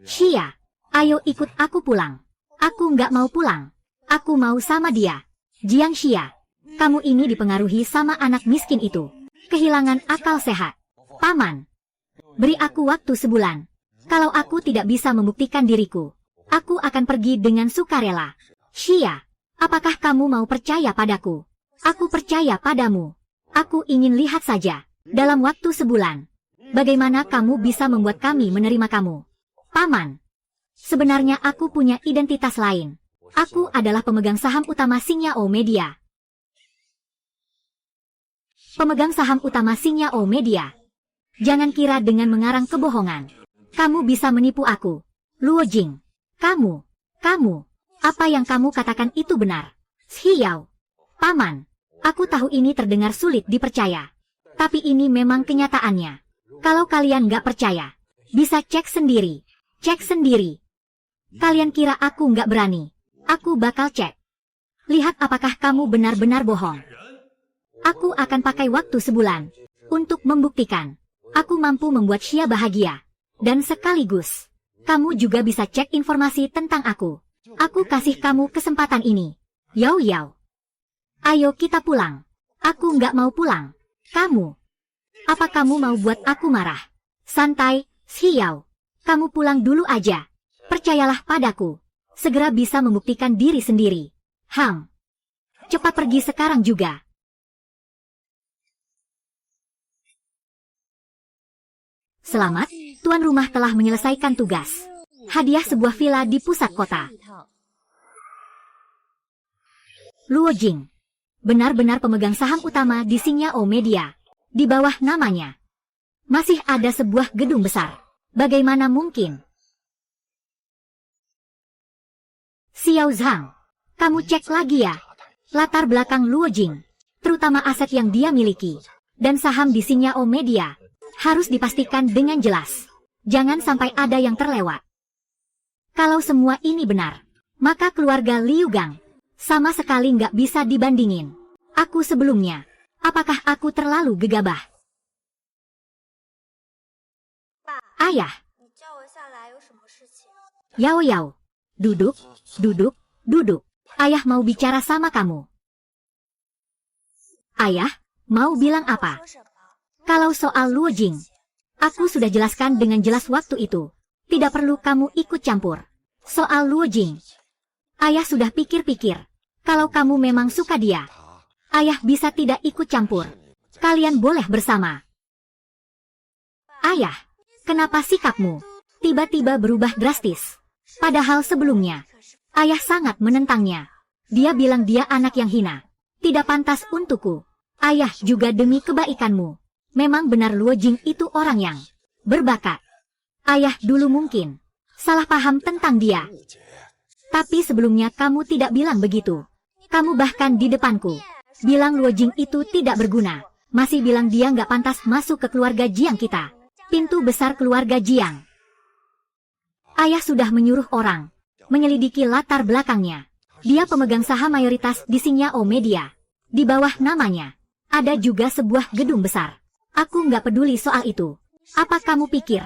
Xia, ayo ikut aku pulang. Aku nggak mau pulang. Aku mau sama dia. Jiang Xia, kamu ini dipengaruhi sama anak miskin itu. Kehilangan akal sehat. Paman, beri aku waktu sebulan. Kalau aku tidak bisa membuktikan diriku, aku akan pergi dengan sukarela. Xia, apakah kamu mau percaya padaku? Aku percaya padamu. Aku ingin lihat saja, dalam waktu sebulan, bagaimana kamu bisa membuat kami menerima kamu. Paman, sebenarnya aku punya identitas lain. Aku adalah pemegang saham utama Xingyao Media. Pemegang saham utama Xingyao Media. Jangan kira dengan mengarang kebohongan kamu bisa menipu aku. Luo Jing, kamu, apa yang kamu katakan itu benar. Xiao, paman, aku tahu ini terdengar sulit dipercaya. Tapi ini memang kenyataannya. Kalau kalian nggak percaya, bisa cek sendiri. Cek sendiri. Kalian kira aku nggak berani? Aku bakal cek. Lihat apakah kamu benar-benar bohong. Aku akan pakai waktu sebulan untuk membuktikan. Aku mampu membuat Xia bahagia. Dan sekaligus, kamu juga bisa cek informasi tentang aku. Aku kasih kamu kesempatan ini. Yao Yao. Ayo kita pulang. Aku nggak mau pulang. Kamu. Apa kamu mau buat aku marah? Santai, Xiao. Kamu pulang dulu aja. Percayalah padaku. Segera bisa membuktikan diri sendiri. Cepat pergi sekarang juga. Selamat, tuan rumah telah menyelesaikan tugas. Hadiah sebuah villa di pusat kota. Luo Jing, benar-benar pemegang saham utama di Xingyao Media. Di bawah namanya, masih ada sebuah gedung besar. Bagaimana mungkin? Xiao Zhang, kamu cek lagi ya. Latar belakang Luo Jing, terutama aset yang dia miliki, dan saham di Xingyao Media, harus dipastikan dengan jelas. Jangan sampai ada yang terlewat. Kalau semua ini benar, maka keluarga Liu Gang sama sekali nggak bisa dibandingin. Aku sebelumnya, apakah aku terlalu gegabah? Ayah. Yao Yao. Duduk. Ayah mau bicara sama kamu. Ayah, mau bilang apa? Kalau soal Luo Jing, aku sudah jelaskan dengan jelas waktu itu. Tidak perlu kamu ikut campur. Soal Luo Jing, ayah sudah pikir-pikir. Kalau kamu memang suka dia, ayah bisa tidak ikut campur. Kalian boleh bersama. Ayah, kenapa sikapmu tiba-tiba berubah drastis? Padahal sebelumnya, Ayah sangat menentangnya. Dia bilang dia anak yang hina. Tidak pantas untukku. Ayah juga demi kebaikanmu. Memang benar Luo Jing itu orang yang berbakat. Ayah dulu mungkin salah paham tentang dia. Tapi sebelumnya kamu tidak bilang begitu. Kamu bahkan di depanku bilang Luo Jing itu tidak berguna. Masih bilang dia nggak pantas masuk ke keluarga Jiang kita. Pintu besar keluarga Jiang. Ayah sudah menyuruh orang menyelidiki latar belakangnya. Dia pemegang saham mayoritas di Xingyao Media. Di bawah namanya ada juga sebuah gedung besar. Aku nggak peduli soal itu. Apa kamu pikir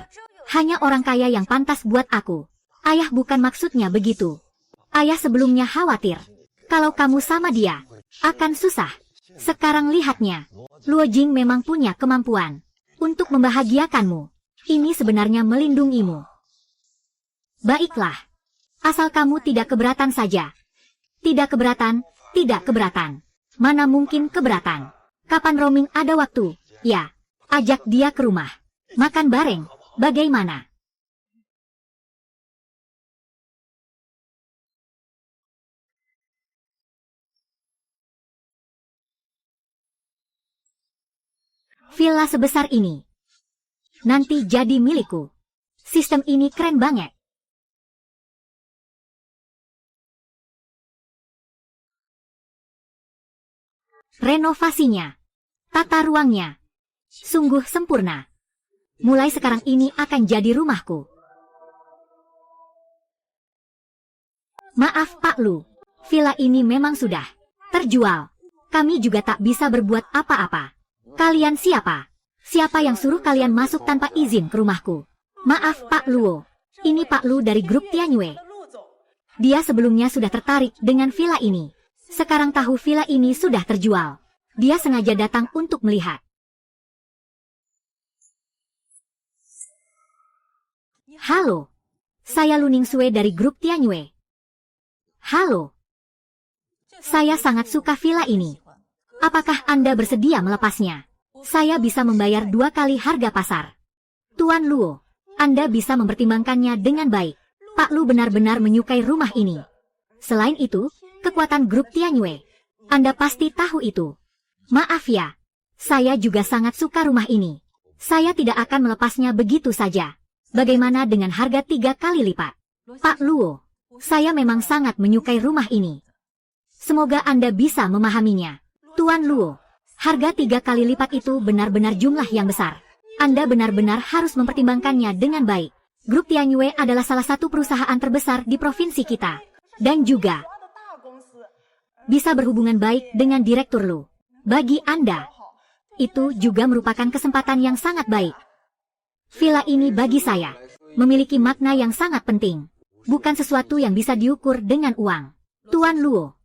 hanya orang kaya yang pantas buat aku? Ayah bukan maksudnya begitu. Ayah sebelumnya khawatir kalau kamu sama dia akan susah. Sekarang lihatnya, Luo Jing memang punya kemampuan untuk membahagiakanmu. Ini sebenarnya melindungimu. Baiklah, asal kamu tidak keberatan saja. Tidak keberatan, tidak keberatan. Mana mungkin keberatan? Kapan roaming ada waktu? Ya, ajak dia ke rumah. Makan bareng, bagaimana? Villa sebesar ini nanti jadi milikku. Sistem ini keren banget. Renovasinya, tata ruangnya, sungguh sempurna. Mulai sekarang ini akan jadi rumahku. Maaf Pak Lu, villa ini memang sudah terjual. Kami juga tak bisa berbuat apa-apa. Kalian siapa? Siapa yang suruh kalian masuk tanpa izin ke rumahku? Maaf Pak Luo, ini Pak Lu dari grup Tianyue. Dia sebelumnya sudah tertarik dengan villa ini. Sekarang tahu villa ini sudah terjual. Dia sengaja datang untuk melihat. Halo, saya Lu Ningsue dari grup Tianyue. Halo, saya sangat suka villa ini. Apakah Anda bersedia melepasnya? Saya bisa membayar 2 kali harga pasar. Tuan Luo, Anda bisa mempertimbangkannya dengan baik. Pak Lu benar-benar menyukai rumah ini. Selain itu, kekuatan grup Tianyue. Anda pasti tahu itu. Maaf ya, saya juga sangat suka rumah ini. Saya tidak akan melepasnya begitu saja. Bagaimana dengan harga 3 kali lipat? Pak Luo, saya memang sangat menyukai rumah ini. Semoga Anda bisa memahaminya. Tuan Luo, harga 3 kali lipat itu benar-benar jumlah yang besar. Anda benar-benar harus mempertimbangkannya dengan baik. Grup Tianyue adalah salah satu perusahaan terbesar di provinsi kita. Dan juga bisa berhubungan baik dengan Direktur Lu. Bagi Anda, itu juga merupakan kesempatan yang sangat baik. Villa ini bagi saya memiliki makna yang sangat penting. Bukan sesuatu yang bisa diukur dengan uang. Tuan Luo,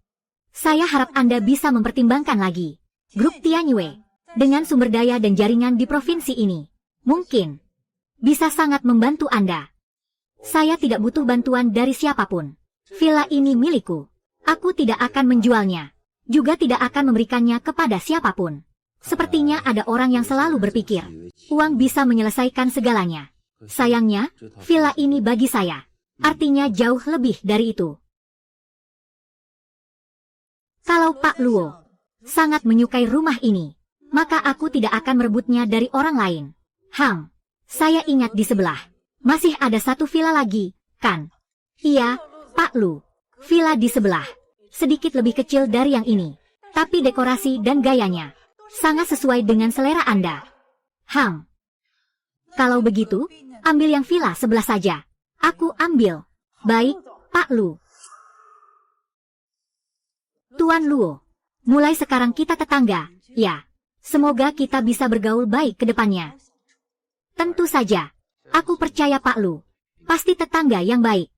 saya harap Anda bisa mempertimbangkan lagi. Grup Tianyue, dengan sumber daya dan jaringan di provinsi ini, mungkin bisa sangat membantu Anda. Saya tidak butuh bantuan dari siapapun. Villa ini milikku. Aku tidak akan menjualnya. Juga tidak akan memberikannya kepada siapapun. Sepertinya ada orang yang selalu berpikir, uang bisa menyelesaikan segalanya. Sayangnya, villa ini bagi saya, artinya jauh lebih dari itu. Kalau Pak Luo sangat menyukai rumah ini, maka aku tidak akan merebutnya dari orang lain. Saya ingat di sebelah. Masih ada satu villa lagi, kan? Iya, Pak Lu. Villa di sebelah. Sedikit lebih kecil dari yang ini. Tapi dekorasi dan gayanya sangat sesuai dengan selera Anda. Kalau begitu, ambil yang villa sebelah saja. Aku ambil. Baik, Pak Lu. Tuan Luo, mulai sekarang kita tetangga, ya. Semoga kita bisa bergaul baik ke depannya. Tentu saja. Aku percaya Pak Lu. Pasti tetangga yang baik.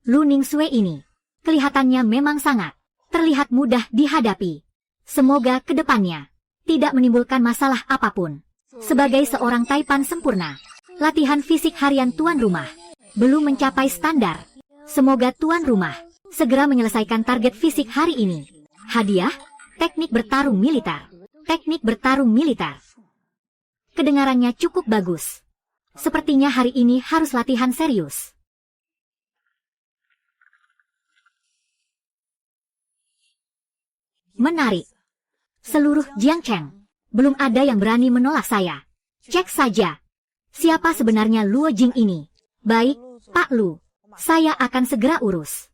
Lu Ningsue ini, kelihatannya memang sangat terlihat mudah dihadapi. Semoga ke depannya tidak menimbulkan masalah apapun. Sebagai seorang taipan sempurna, latihan fisik harian tuan rumah belum mencapai standar. Semoga tuan rumah segera menyelesaikan target fisik hari ini. Hadiah, teknik bertarung militer. Teknik bertarung militer. Kedengarannya cukup bagus. Sepertinya hari ini harus latihan serius. Menarik. Seluruh Jiangcheng. Belum ada yang berani menolak saya. Cek saja. Siapa sebenarnya Luo Jing ini? Baik, Pak Lu. Saya akan segera urus.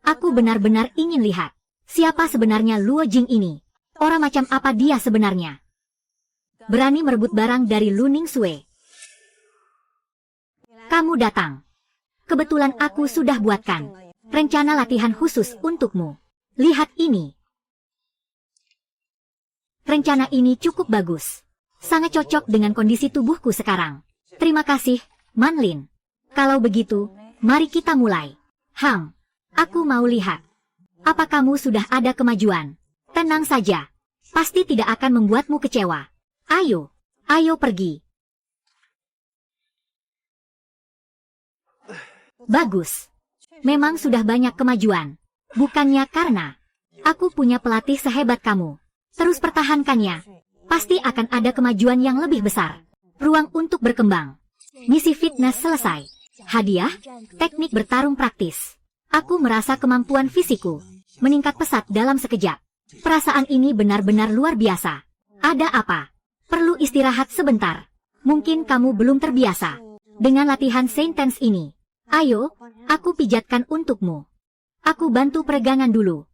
Aku benar-benar ingin lihat. Siapa sebenarnya Luo Jing ini? Orang macam apa dia sebenarnya? Berani merebut barang dari Lu Ningsue. Kamu datang. Kebetulan aku sudah buatkan rencana latihan khusus untukmu. Lihat ini. Rencana ini cukup bagus. Sangat cocok dengan kondisi tubuhku sekarang. Terima kasih, Manlin. Kalau begitu, mari kita mulai. Aku mau lihat. Apa kamu sudah ada kemajuan? Tenang saja. Pasti tidak akan membuatmu kecewa. Ayo pergi. Bagus. Memang sudah banyak kemajuan. Bukannya karena aku punya pelatih sehebat kamu. Terus pertahankannya. Pasti akan ada kemajuan yang lebih besar. Ruang untuk berkembang. Misi fitness selesai. Hadiah, teknik bertarung praktis. Aku merasa kemampuan fisikku meningkat pesat dalam sekejap. Perasaan ini benar-benar luar biasa. Ada apa? Perlu istirahat sebentar. Mungkin kamu belum terbiasa dengan latihan sentence ini. Ayo, aku pijatkan untukmu. Aku bantu peregangan dulu.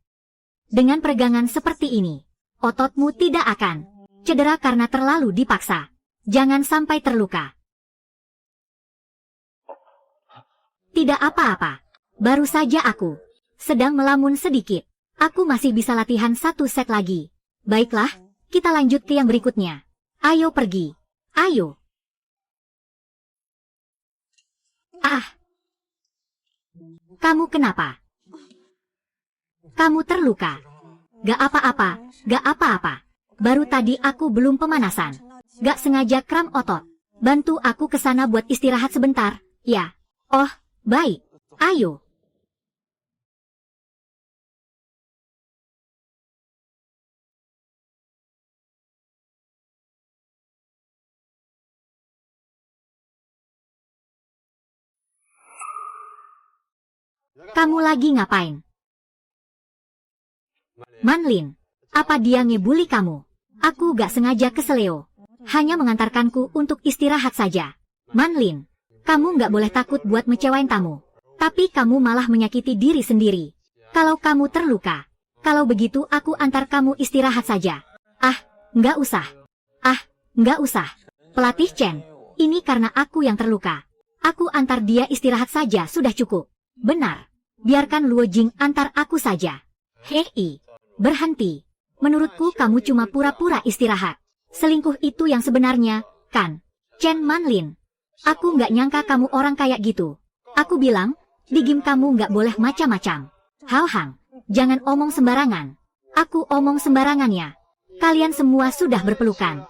Dengan peregangan seperti ini, ototmu tidak akan cedera karena terlalu dipaksa. Jangan sampai terluka. Tidak apa-apa. Baru saja aku sedang melamun sedikit. Aku masih bisa latihan 1 set lagi. Baiklah, kita lanjut ke yang berikutnya. Ayo pergi. Ayo. Kamu kenapa? Kamu terluka. Gak apa-apa, gak apa-apa. Baru tadi aku belum pemanasan. Gak sengaja kram otot. Bantu aku ke sana buat istirahat sebentar, ya. Oh, baik. Ayo. Kamu lagi ngapain? Manlin, apa dia ngebully kamu? Aku gak sengaja keseleo. Hanya mengantarkanku untuk istirahat saja. Manlin, kamu gak boleh takut buat mecewain tamu. Tapi kamu malah menyakiti diri sendiri. Kalau kamu terluka, kalau begitu aku antar kamu istirahat saja. Gak usah. Gak usah. Pelatih Chen, ini karena aku yang terluka. Aku antar dia istirahat saja sudah cukup. Benar. Biarkan Luo Jing antar aku saja. Hei, berhenti. Menurutku kamu cuma pura-pura istirahat. Selingkuh itu yang sebenarnya, kan? Chen Manlin. Aku nggak nyangka kamu orang kayak gitu. Aku bilang, di game kamu nggak boleh macam-macam. Hao Hang, jangan omong sembarangan. Aku omong sembarangannya. Kalian semua sudah berpelukan.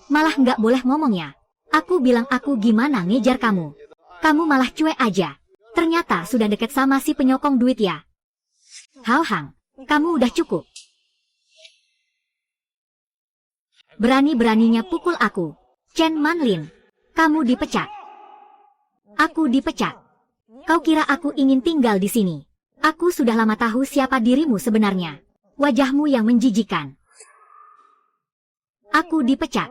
Malah nggak boleh ngomongnya. Aku bilang aku gimana ngejar kamu. Kamu malah cuek aja. Ternyata sudah deket sama si penyokong duit ya. Hao Hang, kamu udah cukup. Berani-beraninya pukul aku. Chen Manlin, kamu dipecat. Aku dipecat. Kau kira aku ingin tinggal di sini? Aku sudah lama tahu siapa dirimu sebenarnya. Wajahmu yang menjijikan. Aku dipecat.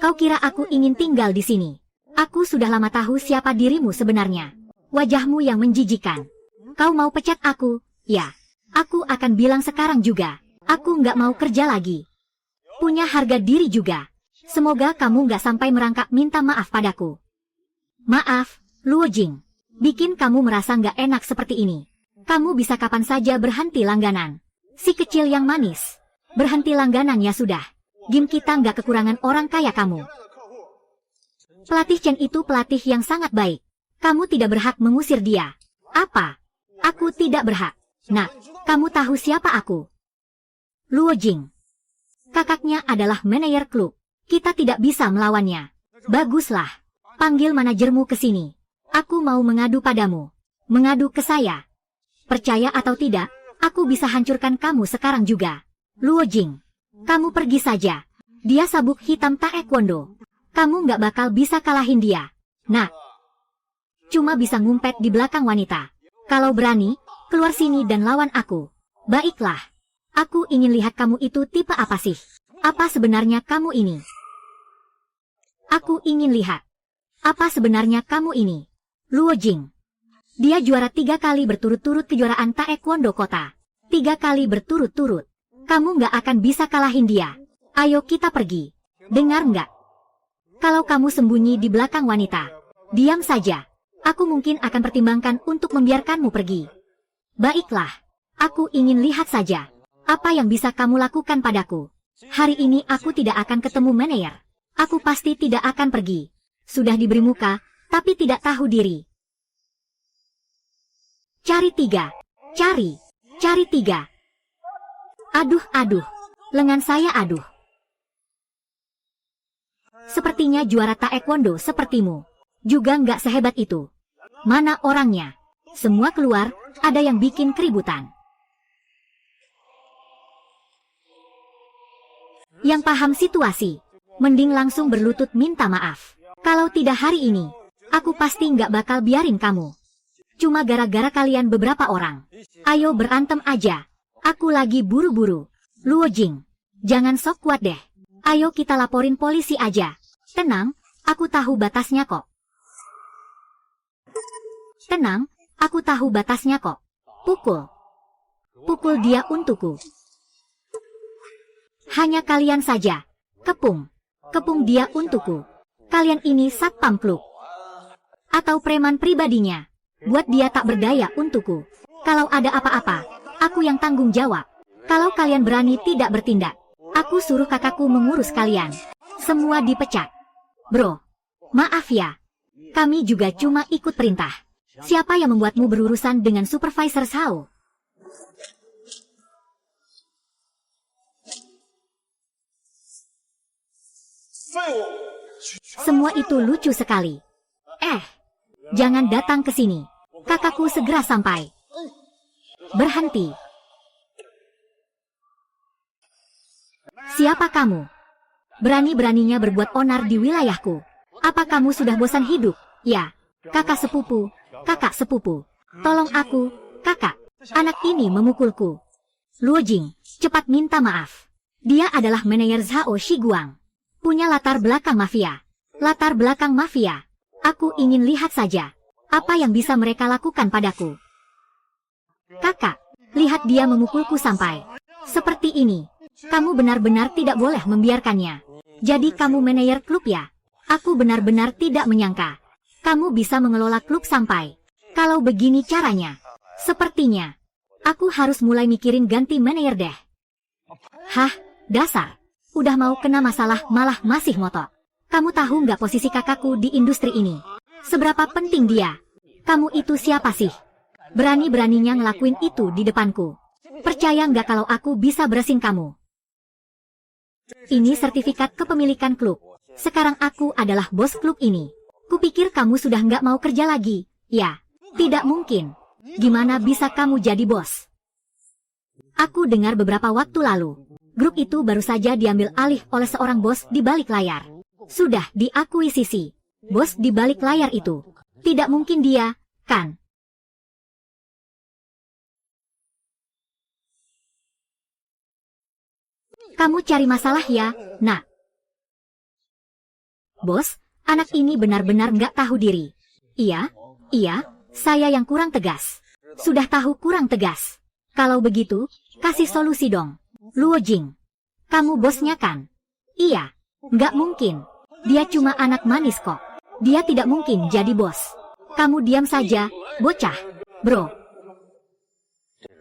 Kau kira aku ingin tinggal di sini? Aku sudah lama tahu siapa dirimu sebenarnya. Wajahmu yang menjijikan. Kau mau pecat aku? Ya. Aku akan bilang sekarang juga. Aku nggak mau kerja lagi. Punya harga diri juga. Semoga kamu nggak sampai merangkak minta maaf padaku. Maaf, Luo Jing. Bikin kamu merasa nggak enak seperti ini. Kamu bisa kapan saja berhenti langganan. Si kecil yang manis. Berhenti langganan ya sudah. Game kita nggak kekurangan orang kaya kamu. Pelatih Chen itu pelatih yang sangat baik. Kamu tidak berhak mengusir dia. Apa? Aku tidak berhak. Nah, kamu tahu siapa aku? Luo Jing. Kakaknya adalah manajer klub. Kita tidak bisa melawannya. Baguslah. Panggil manajermu ke sini. Aku mau mengadu padamu. Mengadu ke saya. Percaya atau tidak, aku bisa hancurkan kamu sekarang juga. Luo Jing, kamu pergi saja. Dia sabuk hitam taekwondo. Kamu nggak bakal bisa kalahin dia. Nah, cuma bisa ngumpet di belakang wanita. Kalau berani, keluar sini dan lawan aku. Baiklah. Aku ingin lihat kamu itu tipe apa sih? Apa sebenarnya kamu ini? Aku ingin lihat. Apa sebenarnya kamu ini? Luo Jing. Dia juara 3 kali berturut-turut kejuaraan taekwondo kota. 3 kali berturut-turut. Kamu nggak akan bisa kalahin dia. Ayo kita pergi. Dengar nggak? Kalau kamu sembunyi di belakang wanita, diam saja. Aku mungkin akan pertimbangkan untuk membiarkanmu pergi. Baiklah. Aku ingin lihat saja. Apa yang bisa kamu lakukan padaku? Hari ini aku tidak akan ketemu manajer. Aku pasti tidak akan pergi. Sudah diberi muka, tapi tidak tahu diri. Cari 3. Cari 3. Aduh. Lengan saya aduh. Sepertinya juara taekwondo sepertimu. Juga nggak sehebat itu. Mana orangnya? Semua keluar, ada yang bikin keributan. Yang paham situasi, mending langsung berlutut minta maaf. Kalau tidak hari ini, aku pasti nggak bakal biarin kamu. Cuma gara-gara kalian beberapa orang. Ayo berantem aja. Aku lagi buru-buru. Luo Jing, jangan sok kuat deh. Ayo kita laporin polisi aja. Tenang, aku tahu batasnya kok. Tenang, aku tahu batasnya kok. Pukul dia untukku. Hanya kalian saja. Kepung dia untukku. Kalian ini satpam klub. Atau preman pribadinya. Buat dia tak berdaya untukku. Kalau ada apa-apa, aku yang tanggung jawab. Kalau kalian berani tidak bertindak, aku suruh kakakku mengurus kalian. Semua dipecat. Bro, maaf ya. Kami juga cuma ikut perintah. Siapa yang membuatmu berurusan dengan supervisor Sao? Semua itu lucu sekali. Jangan datang ke sini. Kakakku segera sampai. Berhenti. Siapa kamu? Berani-beraninya berbuat onar di wilayahku. Apa kamu sudah bosan hidup? Ya, kakak sepupu. Tolong aku, kakak. Anak ini memukulku. Luo Jing, cepat minta maaf. Dia adalah manajer Zhao Shiguang. Punya latar belakang mafia. Aku ingin lihat saja. Apa yang bisa mereka lakukan padaku? Kakak, lihat dia memukulku sampai seperti ini. Kamu benar-benar tidak boleh membiarkannya. Jadi kamu manajer klub ya? Aku benar-benar tidak menyangka. Kamu bisa mengelola klub sampai. Kalau begini caranya. Sepertinya. Aku harus mulai mikirin ganti manajer deh. Hah, dasar. Udah mau kena masalah malah masih ngotot. Kamu tahu nggak posisi kakakku di industri ini? Seberapa penting dia? Kamu itu siapa sih? Berani-beraninya ngelakuin itu di depanku. Percaya nggak kalau aku bisa beresin kamu? Ini sertifikat kepemilikan klub. Sekarang aku adalah bos klub ini. Kupikir kamu sudah nggak mau kerja lagi. Ya, tidak mungkin. Gimana bisa kamu jadi bos? Aku dengar beberapa waktu lalu. Grup itu baru saja diambil alih oleh seorang bos di balik layar. Sudah diakuisisi. Bos di balik layar itu. Tidak mungkin dia, kan? Kamu cari masalah ya, nak? Bos, anak ini benar-benar nggak tahu diri. Iya, saya yang kurang tegas. Sudah tahu kurang tegas. Kalau begitu, kasih solusi dong. Luo Jing, kamu bosnya kan? Iya, nggak mungkin. Dia cuma anak manis kok. Dia tidak mungkin jadi bos. Kamu diam saja, bocah. Bro.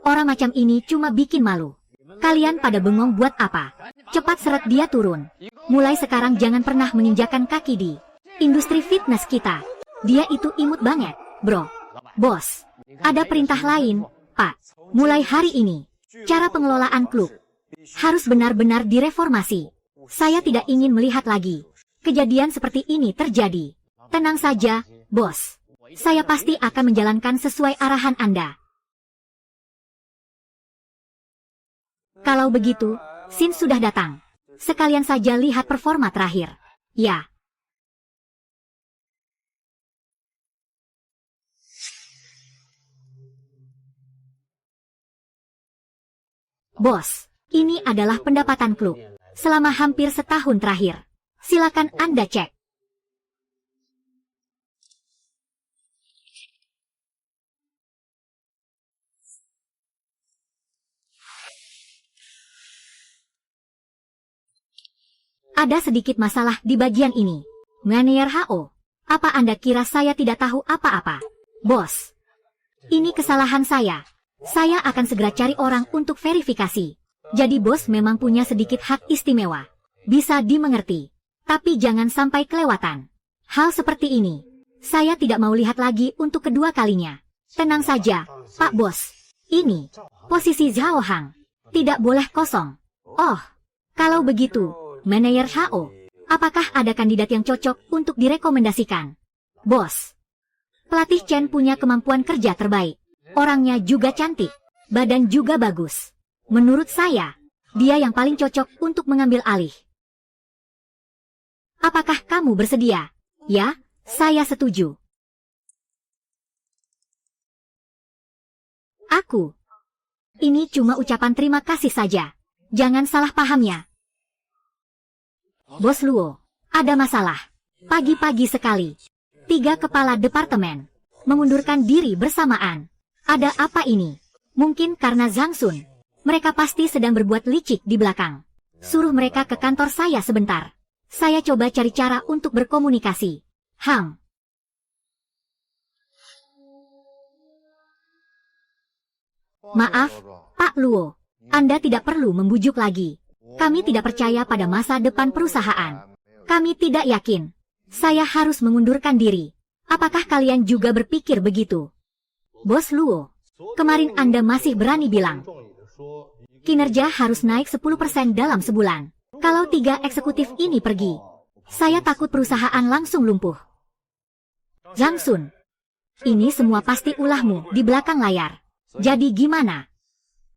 Orang macam ini cuma bikin malu. Kalian pada bengong buat apa? Cepat seret dia turun. Mulai sekarang jangan pernah menginjakan kaki di industri fitness kita. Dia itu imut banget, bro. Bos, ada perintah lain, Pak. Mulai hari ini, cara pengelolaan klub harus benar-benar direformasi. Saya tidak ingin melihat lagi kejadian seperti ini terjadi. Tenang saja, bos. Saya pasti akan menjalankan sesuai arahan Anda. Kalau begitu, Sin sudah datang. Sekalian saja lihat performa terakhir. Ya. Bos, ini adalah pendapatan klub selama hampir setahun terakhir. Silakan Anda cek. Ada sedikit masalah di bagian ini. Manajer HO, apa Anda kira saya tidak tahu apa-apa? Bos, ini kesalahan saya. Saya akan segera cari orang untuk verifikasi. Jadi bos memang punya sedikit hak istimewa. Bisa dimengerti. Tapi jangan sampai kelewatan. Hal seperti ini, saya tidak mau lihat lagi untuk kedua kalinya. Tenang saja, Pak Bos. Ini, posisi Zhao Hang. Tidak boleh kosong. Oh, kalau begitu, Manajer HO, apakah ada kandidat yang cocok untuk direkomendasikan? Bos, pelatih Chen punya kemampuan kerja terbaik. Orangnya juga cantik, badan juga bagus. Menurut saya, dia yang paling cocok untuk mengambil alih. Apakah kamu bersedia? Ya, saya setuju. Aku. Ini cuma ucapan terima kasih saja. Jangan salah pahamnya. Bos Luo, ada masalah. Pagi-pagi sekali. 3 kepala departemen mengundurkan diri bersamaan. Ada apa ini? Mungkin karena Zhang Sun. Mereka pasti sedang berbuat licik di belakang. Suruh mereka ke kantor saya sebentar. Saya coba cari cara untuk berkomunikasi. Hang. Maaf, Pak Luo. Anda tidak perlu membujuk lagi. Kami tidak percaya pada masa depan perusahaan. Kami tidak yakin. Saya harus mengundurkan diri. Apakah kalian juga berpikir begitu? Bos Luo, kemarin Anda masih berani bilang kinerja harus naik 10% dalam sebulan. Kalau 3 eksekutif ini pergi, saya takut perusahaan langsung lumpuh. Zhang Sun, ini semua pasti ulahmu di belakang layar. Jadi gimana?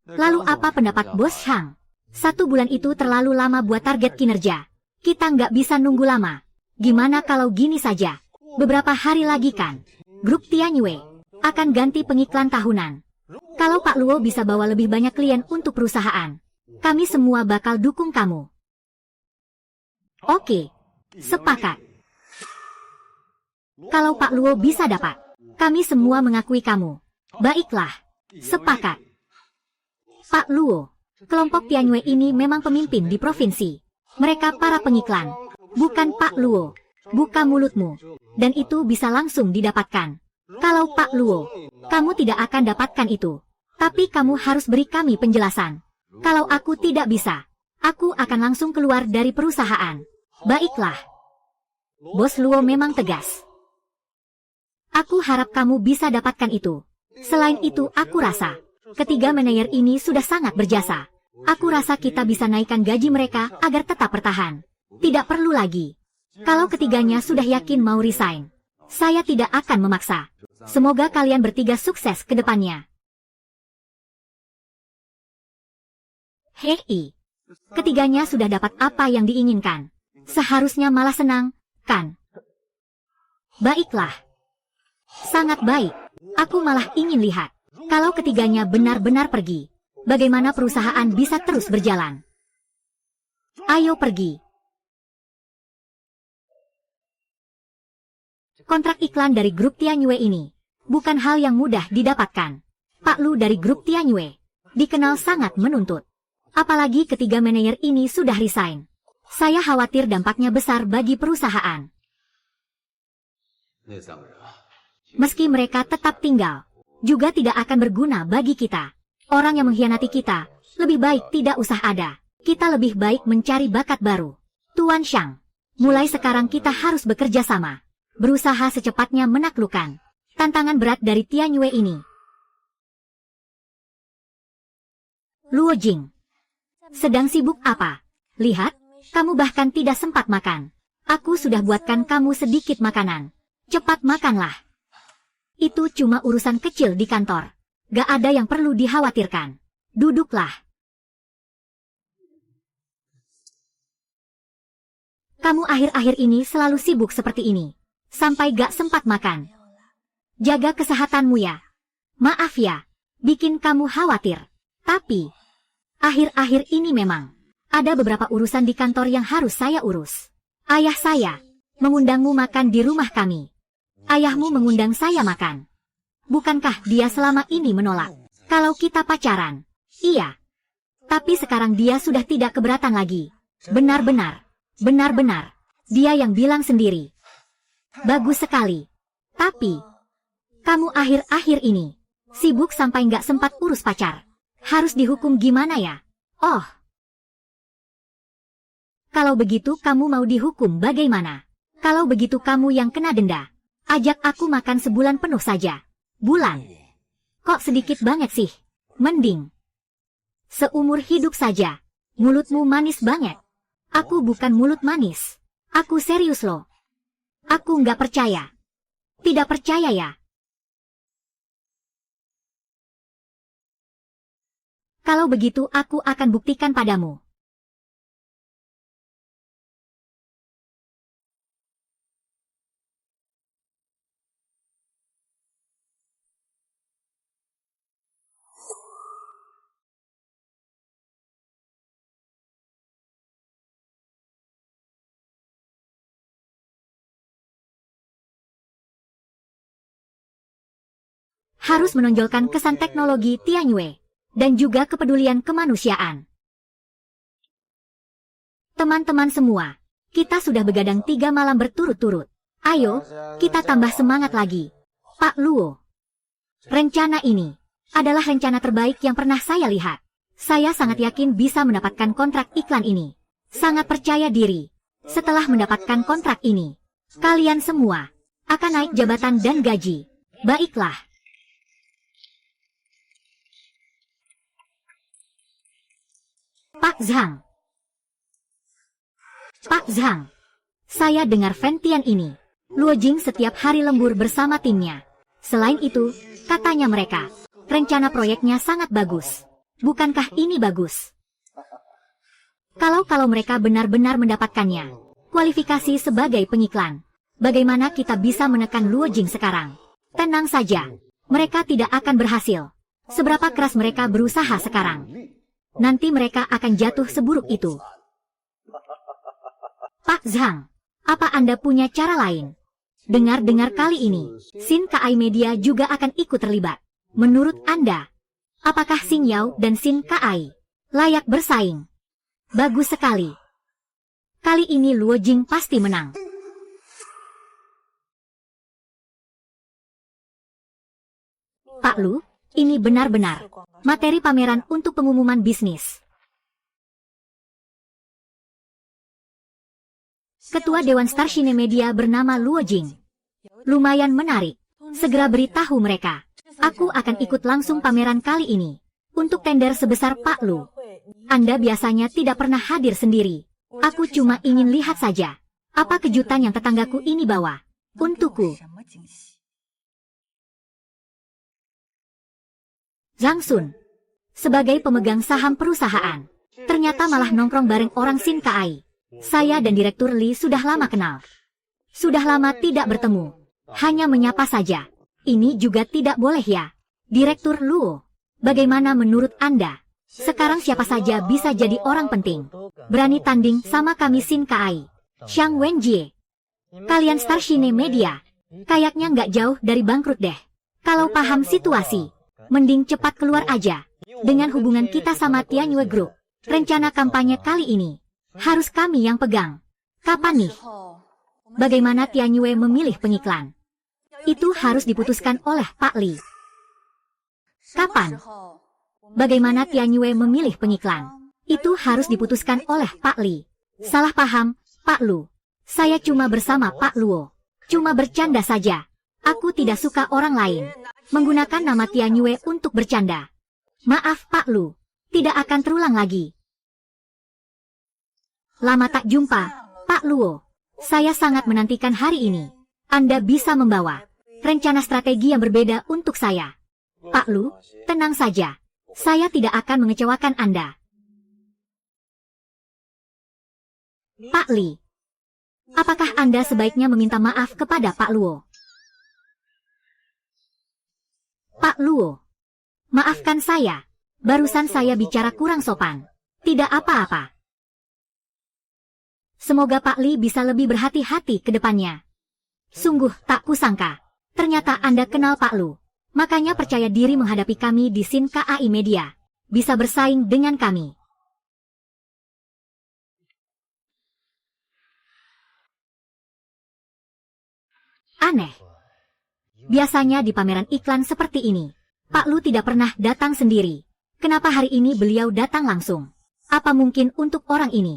Lalu apa pendapat Bos Hang? 1 bulan itu terlalu lama buat target kinerja. Kita nggak bisa nunggu lama. Gimana kalau gini saja? Beberapa hari lagi kan, grup Tianyue akan ganti pengiklan tahunan. Kalau Pak Luo bisa bawa lebih banyak klien untuk perusahaan, kami semua bakal dukung kamu. Oke, sepakat. Kalau Pak Luo bisa dapat, kami semua mengakui kamu. Baiklah, sepakat. Pak Luo, kelompok Tianyue ini memang pemimpin di provinsi. Mereka para pengiklan, bukan Pak Luo. Buka mulutmu, dan itu bisa langsung didapatkan. Kalau Pak Luo, kamu tidak akan dapatkan itu. Tapi kamu harus beri kami penjelasan. Kalau aku tidak bisa, aku akan langsung keluar dari perusahaan. Baiklah. Bos Luo memang tegas. Aku harap kamu bisa dapatkan itu. Selain itu, aku rasa ketiga manajer ini sudah sangat berjasa. Aku rasa kita bisa naikkan gaji mereka agar tetap bertahan. Tidak perlu lagi. Kalau ketiganya sudah yakin mau resign, saya tidak akan memaksa. Semoga kalian bertiga sukses ke depannya. Hei, ketiganya sudah dapat apa yang diinginkan. Seharusnya malah senang, kan? Baiklah. Sangat baik. Aku malah ingin lihat. Kalau ketiganya benar-benar pergi, bagaimana perusahaan bisa terus berjalan? Ayo pergi. Kontrak iklan dari grup Tianyue ini bukan hal yang mudah didapatkan. Pak Lu dari grup Tianyue dikenal sangat menuntut. Apalagi ketiga manajer ini sudah resign. Saya khawatir dampaknya besar bagi perusahaan. Meski mereka tetap tinggal, juga tidak akan berguna bagi kita. Orang yang mengkhianati kita, lebih baik tidak usah ada. Kita lebih baik mencari bakat baru. Tuan Shang, mulai sekarang kita harus bekerja sama. Berusaha secepatnya menaklukkan tantangan berat dari Tianyue ini. Luo Jing, sedang sibuk apa? Lihat, kamu bahkan tidak sempat makan. Aku sudah buatkan kamu sedikit makanan. Cepat makanlah. Itu cuma urusan kecil di kantor. Gak ada yang perlu dikhawatirkan. Duduklah. Kamu akhir-akhir ini selalu sibuk seperti ini. Sampai gak sempat makan. Jaga kesehatanmu ya. Maaf ya, bikin kamu khawatir. Tapi, akhir-akhir ini memang ada beberapa urusan di kantor yang harus saya urus. Ayah saya mengundangmu makan di rumah kami. Ayahmu mengundang saya makan. Bukankah dia selama ini menolak kalau kita pacaran? Iya. Tapi sekarang dia sudah tidak keberatan lagi. Benar-benar. Dia yang bilang sendiri. Bagus sekali. Tapi, kamu akhir-akhir ini sibuk sampai nggak sempat urus pacar. Harus dihukum gimana ya? Oh. Kalau begitu kamu mau dihukum bagaimana? Kalau begitu kamu yang kena denda. Ajak aku makan sebulan penuh saja. Bulan. Kok sedikit banget sih? Mending seumur hidup saja. Mulutmu manis banget. Aku bukan mulut manis. Aku serius loh. Aku nggak percaya. Tidak percaya ya? Kalau begitu aku akan buktikan padamu. Harus menonjolkan kesan teknologi Tianyue, dan juga kepedulian kemanusiaan. Teman-teman semua, kita sudah begadang 3 malam berturut-turut. Ayo, kita tambah semangat lagi. Pak Luo, rencana ini adalah rencana terbaik yang pernah saya lihat. Saya sangat yakin bisa mendapatkan kontrak iklan ini. Sangat percaya diri. Setelah mendapatkan kontrak ini, kalian semua akan naik jabatan dan gaji. Baiklah. Pak Zhang. Pak Zhang. Saya dengar Ventian ini. Luo Jing setiap hari lembur bersama timnya. Selain itu, katanya mereka, rencana proyeknya sangat bagus. Bukankah ini bagus? Kalau mereka benar-benar mendapatkannya, kualifikasi sebagai pengiklan, bagaimana kita bisa menekan Luo Jing sekarang? Tenang saja, mereka tidak akan berhasil. Seberapa keras mereka berusaha sekarang, nanti mereka akan jatuh seburuk itu. Pak Zhang, apa Anda punya cara lain? Dengar-dengar kali ini, Sin Kai Media juga akan ikut terlibat. Menurut Anda, apakah Xin Yao dan Sin Kai layak bersaing? Bagus sekali. Kali ini Luo Jing pasti menang. Pak Lu, ini benar-benar materi pameran untuk pengumuman bisnis. Ketua Dewan Starshine Media bernama Luo Jing. Lumayan menarik. Segera beritahu mereka. Aku akan ikut langsung pameran kali ini. Untuk tender sebesar Pak Lu. Anda biasanya tidak pernah hadir sendiri. Aku cuma ingin lihat saja. Apa kejutan yang tetanggaku ini bawa untukku. Zhang Sun, sebagai pemegang saham perusahaan, ternyata malah nongkrong bareng orang Sin Kai. Saya dan Direktur Li sudah lama kenal. Sudah lama tidak bertemu. Hanya menyapa saja. Ini juga tidak boleh ya. Direktur Luo, bagaimana menurut Anda? Sekarang siapa saja bisa jadi orang penting. Berani tanding sama kami Sin Kai. Xiang Wenjie. Kalian Starshine Media. Kayaknya nggak jauh dari bangkrut deh. Kalau paham situasi, mending cepat keluar aja. Dengan hubungan kita sama Tianyue Group, rencana kampanye kali ini harus kami yang pegang. Kapan nih? Bagaimana Tianyue memilih pengiklan? Itu harus diputuskan oleh Pak Li. Kapan? Bagaimana Tianyue memilih pengiklan? Itu harus diputuskan oleh Pak Li. Salah paham, Pak Lu. Saya cuma bersama Pak Luo. Cuma bercanda saja. Aku tidak suka orang lain menggunakan nama Tianyue untuk bercanda. Maaf Pak Lu, tidak akan terulang lagi. Lama tak jumpa, Pak Luo. Saya sangat menantikan hari ini. Anda bisa membawa rencana strategi yang berbeda untuk saya. Pak Lu, tenang saja. Saya tidak akan mengecewakan Anda. Pak Li, Apakah Anda sebaiknya meminta maaf kepada Pak Luo? Pak Luo, maafkan saya. Barusan saya bicara kurang sopan. Tidak apa-apa. Semoga Pak Li bisa lebih berhati-hati ke depannya. Sungguh tak kusangka. Ternyata Anda kenal Pak Lu. Makanya percaya diri menghadapi kami di Sin KAI Media. Bisa bersaing dengan kami. Aneh. Biasanya di pameran iklan seperti ini, Pak Lu tidak pernah datang sendiri. Kenapa hari ini beliau datang langsung? Apa mungkin untuk orang ini?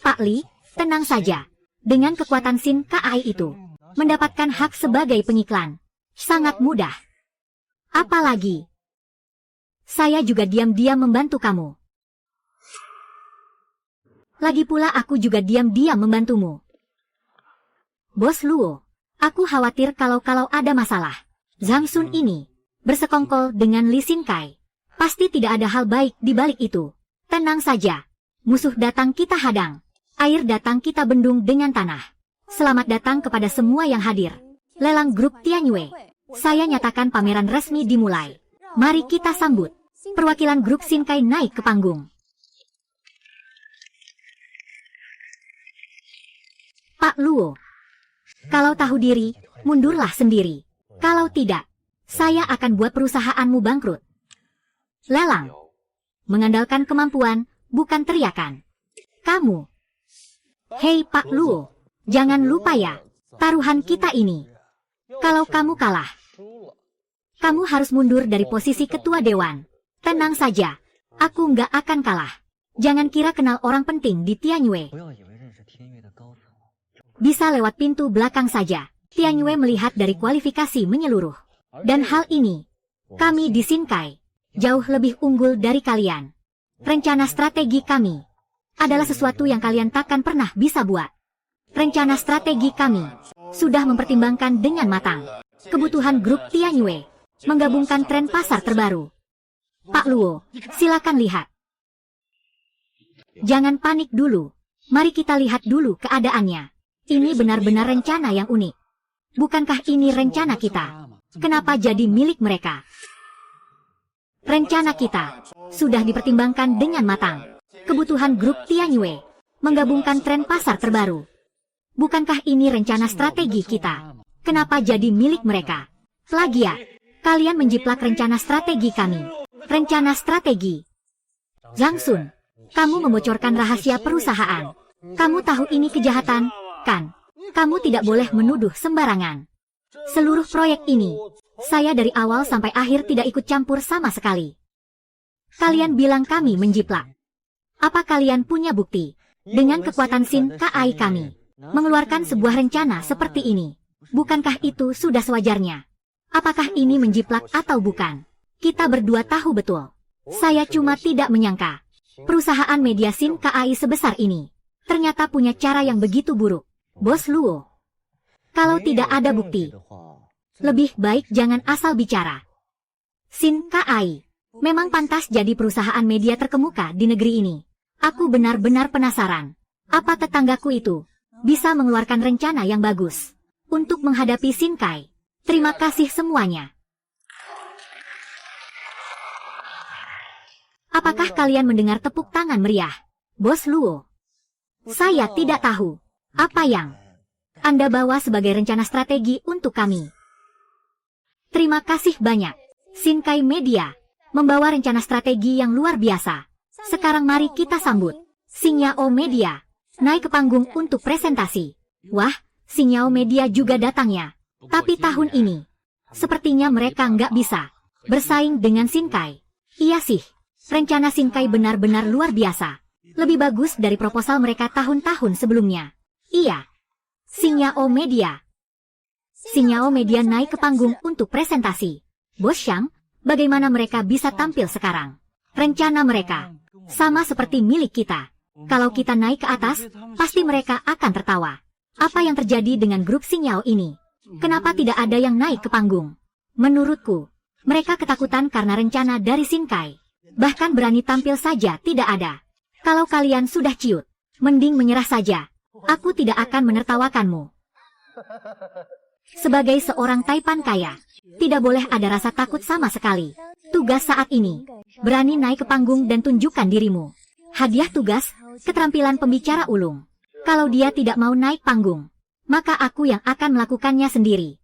Pak Li, tenang saja. Dengan kekuatan Sin KAI itu, mendapatkan hak sebagai pengiklan. Sangat mudah. Apalagi, saya juga diam-diam membantu kamu. Lagi pula aku juga diam-diam membantumu. Bos Luo, aku khawatir kalau ada masalah. Zhang Sun ini bersekongkol dengan Li Xin Kai. Pasti tidak ada hal baik di balik itu. Tenang saja. Musuh datang kita hadang. Air datang kita bendung dengan tanah. Selamat datang kepada semua yang hadir. Lelang grup Tianyue. Saya nyatakan pameran resmi dimulai. Mari kita sambut. Perwakilan grup Xin Kai naik ke panggung. Pak Luo, kalau tahu diri, mundurlah sendiri. Kalau tidak, saya akan buat perusahaanmu bangkrut. Lelang. Mengandalkan kemampuan, bukan teriakan. Kamu. Hei Pak Luo, jangan lupa ya, taruhan kita ini. Kalau kamu kalah, kamu harus mundur dari posisi ketua dewan. Tenang saja, aku nggak akan kalah. Jangan kira kenal orang penting di Tianyue. Bisa lewat pintu belakang saja. Tianyue melihat dari kualifikasi menyeluruh. Dan hal ini, kami di Xin Kai jauh lebih unggul dari kalian. Rencana strategi kami adalah sesuatu yang kalian takkan pernah bisa buat. Rencana strategi kami sudah mempertimbangkan dengan matang kebutuhan grup Tianyue, menggabungkan tren pasar terbaru. Pak Luo, silakan lihat. Jangan panik dulu. Mari kita lihat dulu keadaannya. Ini benar-benar rencana yang unik. Bukankah ini rencana kita? Kenapa jadi milik mereka? Rencana kita sudah dipertimbangkan dengan matang. Kebutuhan grup Tianyue menggabungkan tren pasar terbaru. Bukankah ini rencana strategi kita? Kenapa jadi milik mereka? Plagiat. Kalian menjiplak rencana strategi kami. Rencana strategi. Zhang Sun, kamu membocorkan rahasia perusahaan. Kamu tahu ini kejahatan, kan? Kamu tidak boleh menuduh sembarangan. Seluruh proyek ini, saya dari awal sampai akhir tidak ikut campur sama sekali. Kalian bilang kami menjiplak. Apa kalian punya bukti? Dengan kekuatan Sin KAI kami mengeluarkan sebuah rencana seperti ini. Bukankah itu sudah sewajarnya? Apakah ini menjiplak atau bukan? Kita berdua tahu betul. Saya cuma tidak menyangka perusahaan media Sin KAI sebesar ini ternyata punya cara yang begitu buruk. Bos Luo, kalau tidak ada bukti, lebih baik jangan asal bicara. Sin KAI memang pantas jadi perusahaan media terkemuka di negeri ini. Aku benar-benar penasaran. Apa tetanggaku itu bisa mengeluarkan rencana yang bagus untuk menghadapi Xin Kai? Terima kasih semuanya. Apakah kalian mendengar tepuk tangan meriah? Bos Luo, saya tidak tahu apa yang Anda bawa sebagai rencana strategi untuk kami. Terima kasih banyak. Xin Kai Media membawa rencana strategi yang luar biasa. Sekarang mari kita sambut Xinyao Media naik ke panggung untuk presentasi. Wah, Xinyao Media juga datangnya. Tapi tahun ini, sepertinya mereka nggak bisa bersaing dengan Xin Kai. Iya sih, rencana Xin Kai benar-benar luar biasa. Lebih bagus dari proposal mereka tahun-tahun sebelumnya. Iya, Xinyao Media. Xinyao Media naik ke panggung untuk presentasi. Bos Xiang, bagaimana mereka bisa tampil sekarang? Rencana mereka sama seperti milik kita. Kalau kita naik ke atas, pasti mereka akan tertawa. Apa yang terjadi dengan grup Xinyao ini? Kenapa tidak ada yang naik ke panggung? Menurutku, mereka ketakutan karena rencana dari Xin Kai. Bahkan berani tampil saja tidak ada. Kalau kalian sudah ciut, mending menyerah saja. Aku tidak akan menertawakanmu. Sebagai seorang taipan kaya, tidak boleh ada rasa takut sama sekali. Tugas saat ini, berani naik ke panggung dan tunjukkan dirimu. Hadiah tugas, keterampilan pembicara ulung. Kalau dia tidak mau naik panggung, maka aku yang akan melakukannya sendiri.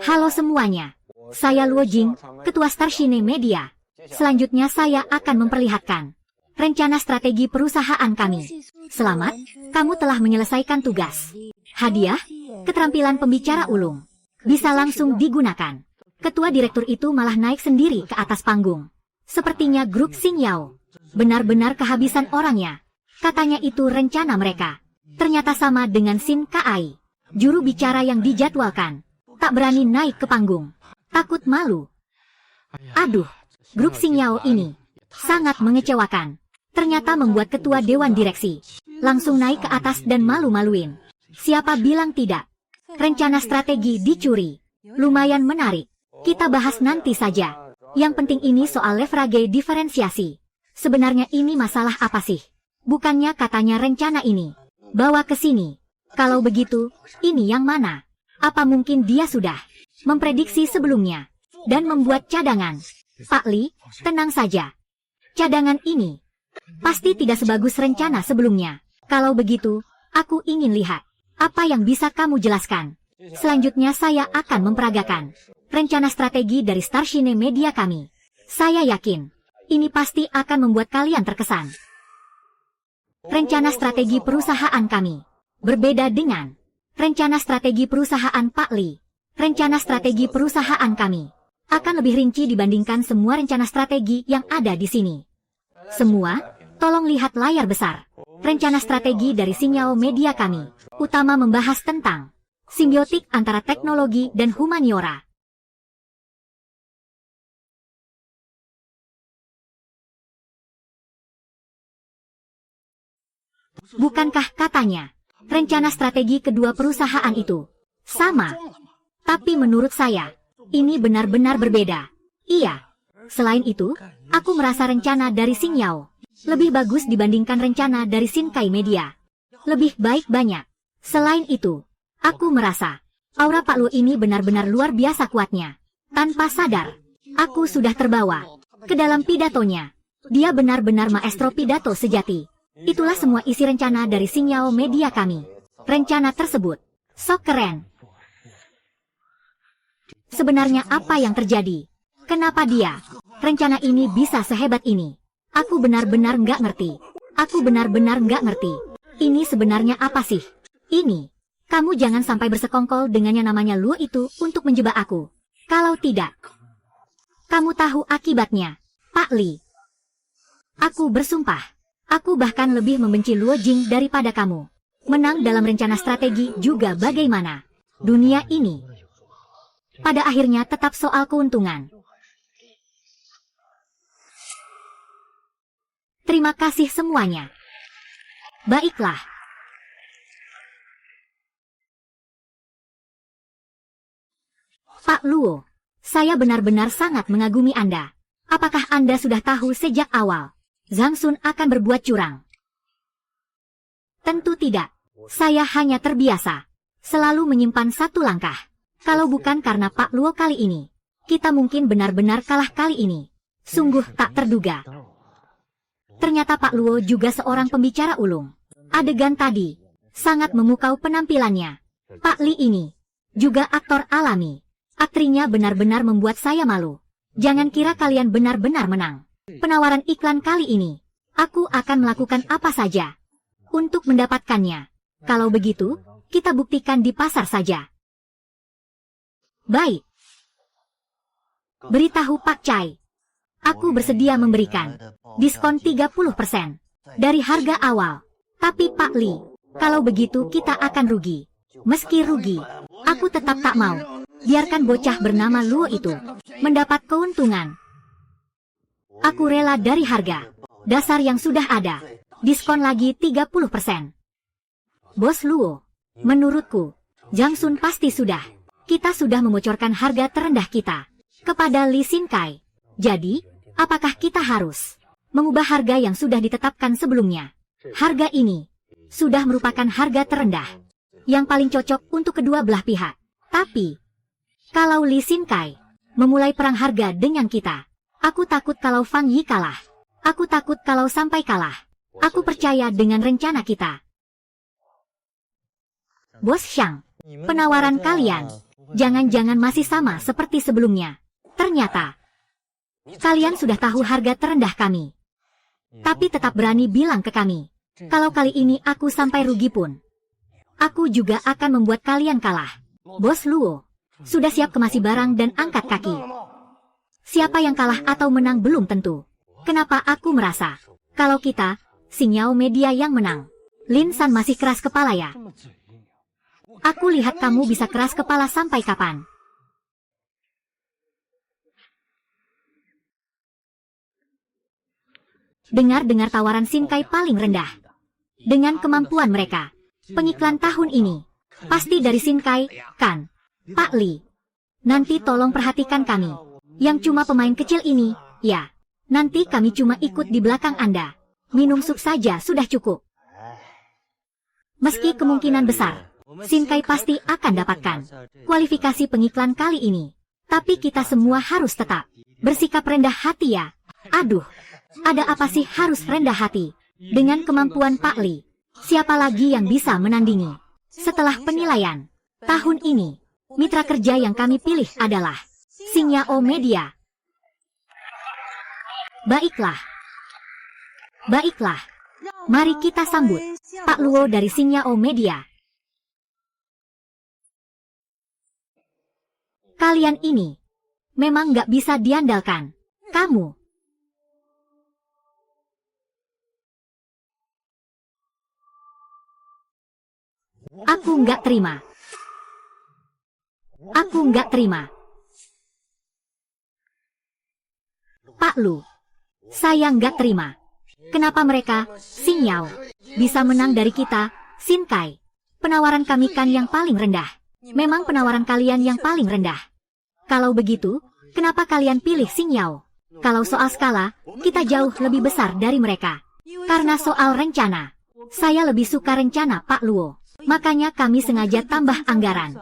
Halo semuanya, saya Luo Jing, Ketua Starshine Media. Selanjutnya saya akan memperlihatkan rencana strategi perusahaan kami. Selamat, kamu telah menyelesaikan tugas. Hadiah, keterampilan pembicara ulung. Bisa langsung digunakan. Ketua direktur itu malah naik sendiri ke atas panggung. Sepertinya grup Xing Yao benar-benar kehabisan orangnya. Katanya itu rencana mereka. Ternyata sama dengan Xin Kai, juru bicara yang dijadwalkan. Tak berani naik ke panggung. Takut malu. Aduh, grup Xing Yao ini sangat mengecewakan. Ternyata membuat ketua dewan direksi langsung naik ke atas dan malu-maluin. Siapa bilang tidak? Rencana strategi dicuri. Lumayan menarik. Kita bahas nanti saja. Yang penting ini soal leverage diferensiasi. Sebenarnya ini masalah apa sih? Bukannya katanya rencana ini bawa ke sini. Kalau begitu, ini yang mana? Apa mungkin dia sudah memprediksi sebelumnya dan membuat cadangan? Pak Li, tenang saja. Cadangan ini pasti tidak sebagus rencana sebelumnya. Kalau begitu, aku ingin lihat apa yang bisa kamu jelaskan. Selanjutnya saya akan memperagakan rencana strategi dari Starshine Media kami. Saya yakin ini pasti akan membuat kalian terkesan. Rencana strategi perusahaan kami berbeda dengan rencana strategi perusahaan Pak Li. Rencana strategi perusahaan kami akan lebih rinci dibandingkan semua rencana strategi yang ada di sini. Semua, tolong lihat layar besar. Rencana strategi dari Xing Yao Media kami, utama membahas tentang simbiotik antara teknologi dan humaniora. Bukankah katanya rencana strategi kedua perusahaan itu sama? Tapi menurut saya, ini benar-benar berbeda. Iya. Selain itu, aku merasa rencana dari Xing Yao lebih bagus dibandingkan rencana dari Xin Kai Media. Lebih baik banyak. Selain itu, aku merasa aura Pak Luo ini benar-benar luar biasa kuatnya. Tanpa sadar, aku sudah terbawa ke dalam pidatonya. Dia benar-benar maestro pidato sejati. Itulah semua isi rencana dari Xing Yao Media kami. Rencana tersebut sok keren. Sebenarnya apa yang terjadi? Kenapa dia? Rencana ini bisa sehebat ini. Aku benar-benar nggak ngerti. Aku benar-benar nggak ngerti. Ini sebenarnya apa sih? Ini. Kamu jangan sampai bersekongkol dengan yang namanya Luo itu untuk menjebak aku. Kalau tidak, kamu tahu akibatnya, Pak Li. Aku bersumpah. Aku bahkan lebih membenci Luo Jing daripada kamu. Menang dalam rencana strategi juga bagaimana? Dunia ini pada akhirnya tetap soal keuntungan. Terima kasih semuanya. Baiklah. Pak Luo, saya benar-benar sangat mengagumi Anda. Apakah Anda sudah tahu sejak awal Zhang Sun akan berbuat curang? Tentu tidak. Saya hanya terbiasa selalu menyimpan satu langkah. Kalau bukan karena Pak Luo kali ini, kita mungkin benar-benar kalah kali ini. Sungguh tak terduga. Ternyata Pak Luo juga seorang pembicara ulung. Adegan tadi sangat memukau penampilannya. Pak Li ini juga aktor alami. Aktrinya benar-benar membuat saya malu. Jangan kira kalian benar-benar menang penawaran iklan kali ini. Aku akan melakukan apa saja untuk mendapatkannya. Kalau begitu, kita buktikan di pasar saja. Baik. Beritahu Pak Chai. Aku bersedia memberikan diskon 30% dari harga awal. Tapi Pak Li, kalau begitu kita akan rugi. Meski rugi, aku tetap tak mau. Biarkan bocah bernama Luo itu mendapat keuntungan. Aku rela dari harga dasar yang sudah ada. Diskon lagi 30%. Bos Luo, menurutku, Zhang Sun pasti sudah. Kita sudah membocorkan harga terendah kita. kepada Li Xingkai. Jadi, apakah kita harus mengubah harga yang sudah ditetapkan sebelumnya? Harga ini sudah merupakan harga terendah yang paling cocok untuk kedua belah pihak. Tapi, kalau Li Xingkai memulai perang harga dengan kita, aku takut kalau Fang Yi kalah. Aku takut kalau sampai kalah. Aku percaya dengan rencana kita. Bos Shang, penawaran kalian jangan-jangan masih sama seperti sebelumnya. Ternyata, kalian sudah tahu harga terendah kami. Tapi tetap berani bilang ke kami. Kalau kali ini aku sampai rugi pun, aku juga akan membuat kalian kalah. Bos Luo, sudah siap kemasi barang dan angkat kaki. Siapa yang kalah atau menang belum tentu. Kenapa aku merasa kalau kita, Xingyao Media yang menang? Lin San masih keras kepala ya? Aku lihat kamu bisa keras kepala sampai kapan? Dengar-dengar tawaran Xingkai paling rendah. Dengan kemampuan mereka, pengiklan tahun ini pasti dari Xingkai, kan? Pak Li, nanti tolong perhatikan kami. Yang cuma pemain kecil ini, ya. Nanti kami cuma ikut di belakang Anda. Minum sup saja sudah cukup. Meski kemungkinan besar, Xingkai pasti akan dapatkan kualifikasi pengiklan kali ini. Tapi kita semua harus tetap bersikap rendah hati ya. Aduh, ada apa sih harus rendah hati? Dengan kemampuan Pak Li, siapa lagi yang bisa menandingi? Setelah penilaian, tahun ini, mitra kerja yang kami pilih adalah Xingyao Media. Baiklah. Baiklah. Mari kita sambut Pak Luo dari Xingyao Media. Kalian ini memang nggak bisa diandalkan. Kamu. Aku nggak terima. Aku nggak terima. Pak Lu, saya nggak terima. Kenapa mereka, Xingyao, bisa menang dari kita, Xingkai? Penawaran kami kan yang paling rendah. Memang penawaran kalian yang paling rendah. Kalau begitu, kenapa kalian pilih Xingyao? Kalau soal skala, kita jauh lebih besar dari mereka. Karena soal rencana, saya lebih suka rencana Pak Luo. Makanya kami sengaja tambah anggaran.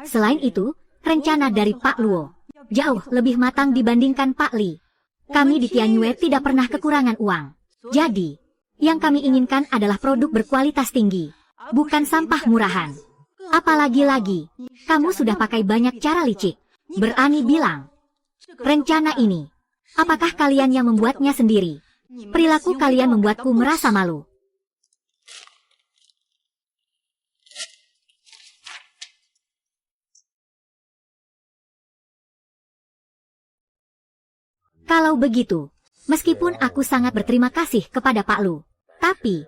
Selain itu, rencana dari Pak Luo jauh lebih matang dibandingkan Pak Li. Kami di Tianyue tidak pernah kekurangan uang. Jadi, yang kami inginkan adalah produk berkualitas tinggi, bukan sampah murahan. Apalagi lagi, kamu sudah pakai banyak cara licik. Berani bilang, rencana ini, apakah kalian yang membuatnya sendiri? Perilaku kalian membuatku merasa malu. Kalau begitu, meskipun aku sangat berterima kasih kepada Pak Lu, tapi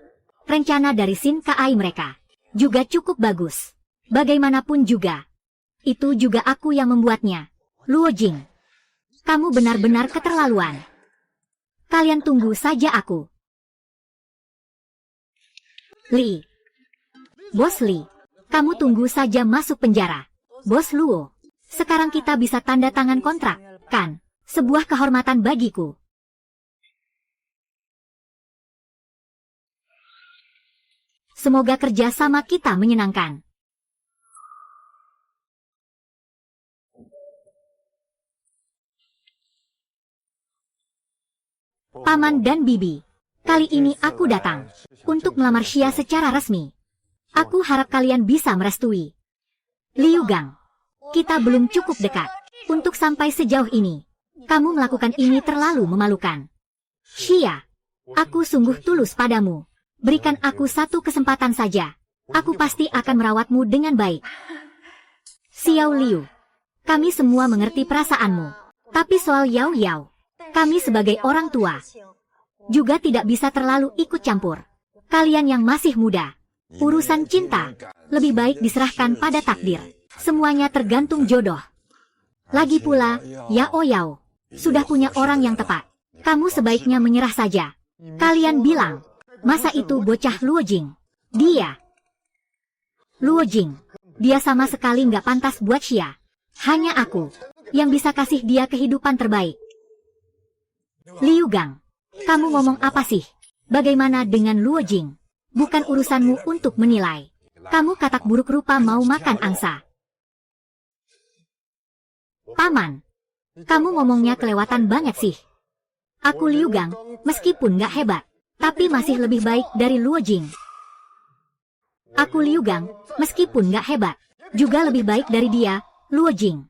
rencana dari Xingkai mereka juga cukup bagus. Bagaimanapun juga, itu juga aku yang membuatnya. Luo Jing, kamu benar-benar keterlaluan. Kalian tunggu saja aku. Li, Bos Li, kamu tunggu saja masuk penjara. Bos Luo, sekarang kita bisa tanda tangan kontrak, kan? Sebuah kehormatan bagiku. Semoga kerja sama kita menyenangkan. Paman dan Bibi, kali ini aku datang untuk melamar Xia secara resmi. Aku harap kalian bisa merestui. Liu Gang, kita belum cukup dekat untuk sampai sejauh ini. Kamu melakukan ini terlalu memalukan. Xia, aku sungguh tulus padamu. Berikan aku satu kesempatan saja. Aku pasti akan merawatmu dengan baik. Xiao Liu, kami semua mengerti perasaanmu. Tapi soal Yao Yao, kami sebagai orang tua juga tidak bisa terlalu ikut campur. Kalian yang masih muda, urusan cinta lebih baik diserahkan pada takdir. Semuanya tergantung jodoh. Lagi pula, Yao Yao sudah punya orang yang tepat. Kamu sebaiknya menyerah saja. Kalian bilang, masa itu bocah Luo Jing? Dia. Luo Jing. Dia sama sekali nggak pantas buat Xia. Hanya aku yang bisa kasih dia kehidupan terbaik. Liu Gang, kamu ngomong apa sih? Bagaimana dengan Luo Jing? Bukan urusanmu untuk menilai. Kamu katak buruk rupa mau makan angsa. Paman, kamu ngomongnya kelewatan banget sih. Aku Liu Gang, meskipun nggak hebat, tapi masih lebih baik dari Luo Jing. Aku Liu Gang, meskipun nggak hebat, juga lebih baik dari dia, Luo Jing.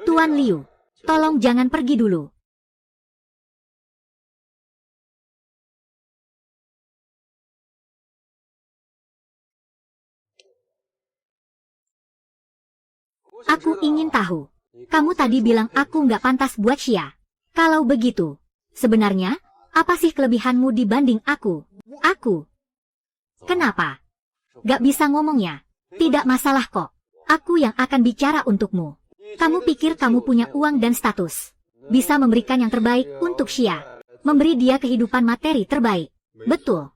Tuan Liu, tolong jangan pergi dulu. Aku ingin tahu. Kamu tadi bilang aku nggak pantas buat Xia. Kalau begitu, sebenarnya, apa sih kelebihanmu dibanding aku? Aku. Kenapa? Gak bisa ngomongnya. Tidak masalah kok. Aku yang akan bicara untukmu. Kamu pikir kamu punya uang dan status. Bisa memberikan yang terbaik untuk Xia. Memberi dia kehidupan materi terbaik. Betul.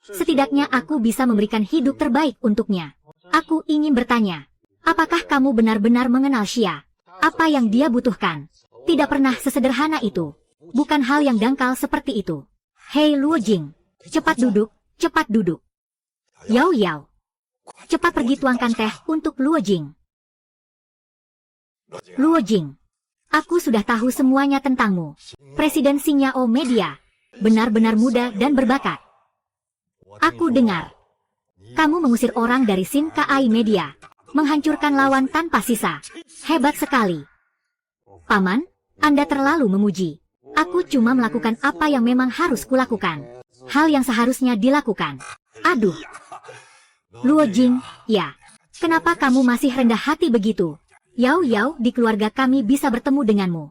Setidaknya aku bisa memberikan hidup terbaik untuknya. Aku ingin bertanya. Apakah kamu benar-benar mengenal Xia? Apa yang dia butuhkan? Tidak pernah sesederhana itu. Bukan hal yang dangkal seperti itu. Hei Luo Jing, cepat duduk, cepat duduk. Yao Yao, cepat pergi tuangkan teh untuk Luo Jing. Luo Jing, aku sudah tahu semuanya tentangmu. Presiden Xingyao Media, benar-benar muda dan berbakat. Aku dengar, kamu mengusir orang dari Xin Kai Media. Menghancurkan lawan tanpa sisa. Hebat sekali. Paman, Anda terlalu memuji. Aku cuma melakukan apa yang memang harus kulakukan. Hal yang seharusnya dilakukan. Aduh. Luo Jing, ya. Kenapa kamu masih rendah hati begitu? Yao Yao di keluarga kami bisa bertemu denganmu.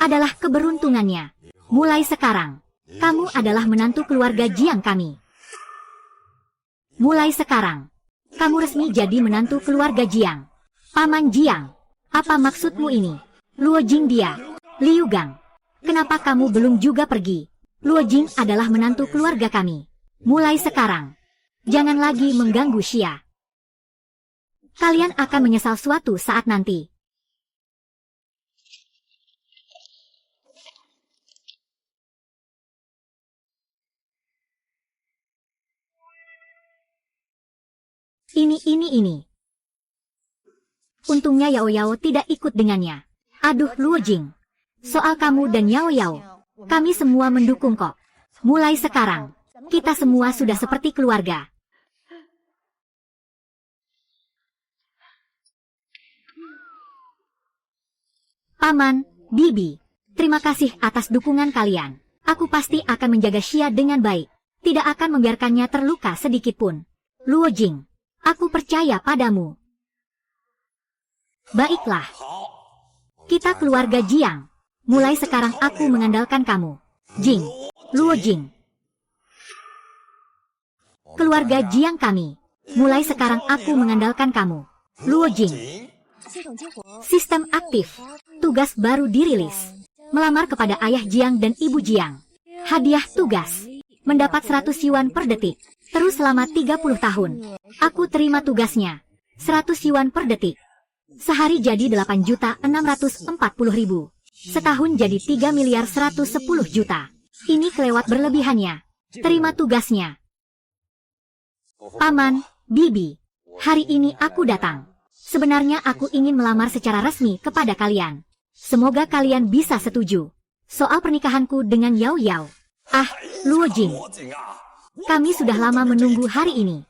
Adalah keberuntungannya. Mulai sekarang, kamu adalah menantu keluarga Jiang kami. Mulai sekarang. Kamu resmi jadi menantu keluarga Jiang. Paman Jiang, apa maksudmu ini? Luo Jing dia. Liu Gang, kenapa kamu belum juga pergi? Luo Jing adalah menantu keluarga kami. Mulai sekarang, jangan lagi mengganggu Xia. Kalian akan menyesal suatu saat nanti. Ini. Untungnya Yao Yao tidak ikut dengannya. Aduh Luo Jing. Soal kamu dan Yao Yao, kami semua mendukung kok. Mulai sekarang, kita semua sudah seperti keluarga. Paman, Bibi, terima kasih atas dukungan kalian. Aku pasti akan menjaga Xia dengan baik. Tidak akan membiarkannya terluka sedikitpun. Luo Jing. Aku percaya padamu. Baiklah. Kita keluarga Jiang. Mulai sekarang aku mengandalkan kamu. Jing. Luo Jing. Keluarga Jiang kami. Mulai sekarang aku mengandalkan kamu. Luo Jing. Sistem aktif. Tugas baru dirilis. Melamar kepada ayah Jiang dan ibu Jiang. Hadiah tugas. Mendapat 100 yuan per detik. Terus selama 30 tahun. Aku terima tugasnya. 100 yuan per detik. Sehari jadi 8.640.000. Setahun jadi 3.110 juta. Ini kelewat berlebihannya. Terima tugasnya. Paman, Bibi. Hari ini aku datang. Sebenarnya aku ingin melamar secara resmi kepada kalian. Semoga kalian bisa setuju. Soal pernikahanku dengan Yao Yao. Ah, Luo Jing. Kami sudah lama menunggu hari ini.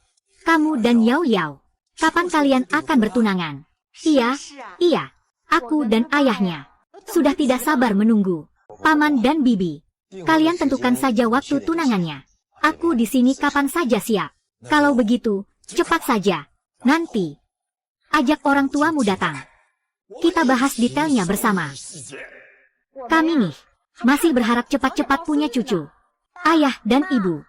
Kamu dan Yao Yao. Kapan kalian akan bertunangan? Iya. Aku dan ayahnya. Sudah tidak sabar menunggu. Paman dan Bibi. Kalian tentukan saja waktu tunangannya. Aku di sini kapan saja siap. Kalau begitu, cepat saja. Nanti. Ajak orang tuamu datang. Kita bahas detailnya bersama. Kami nih, masih berharap cepat-cepat punya cucu. Ayah dan ibu.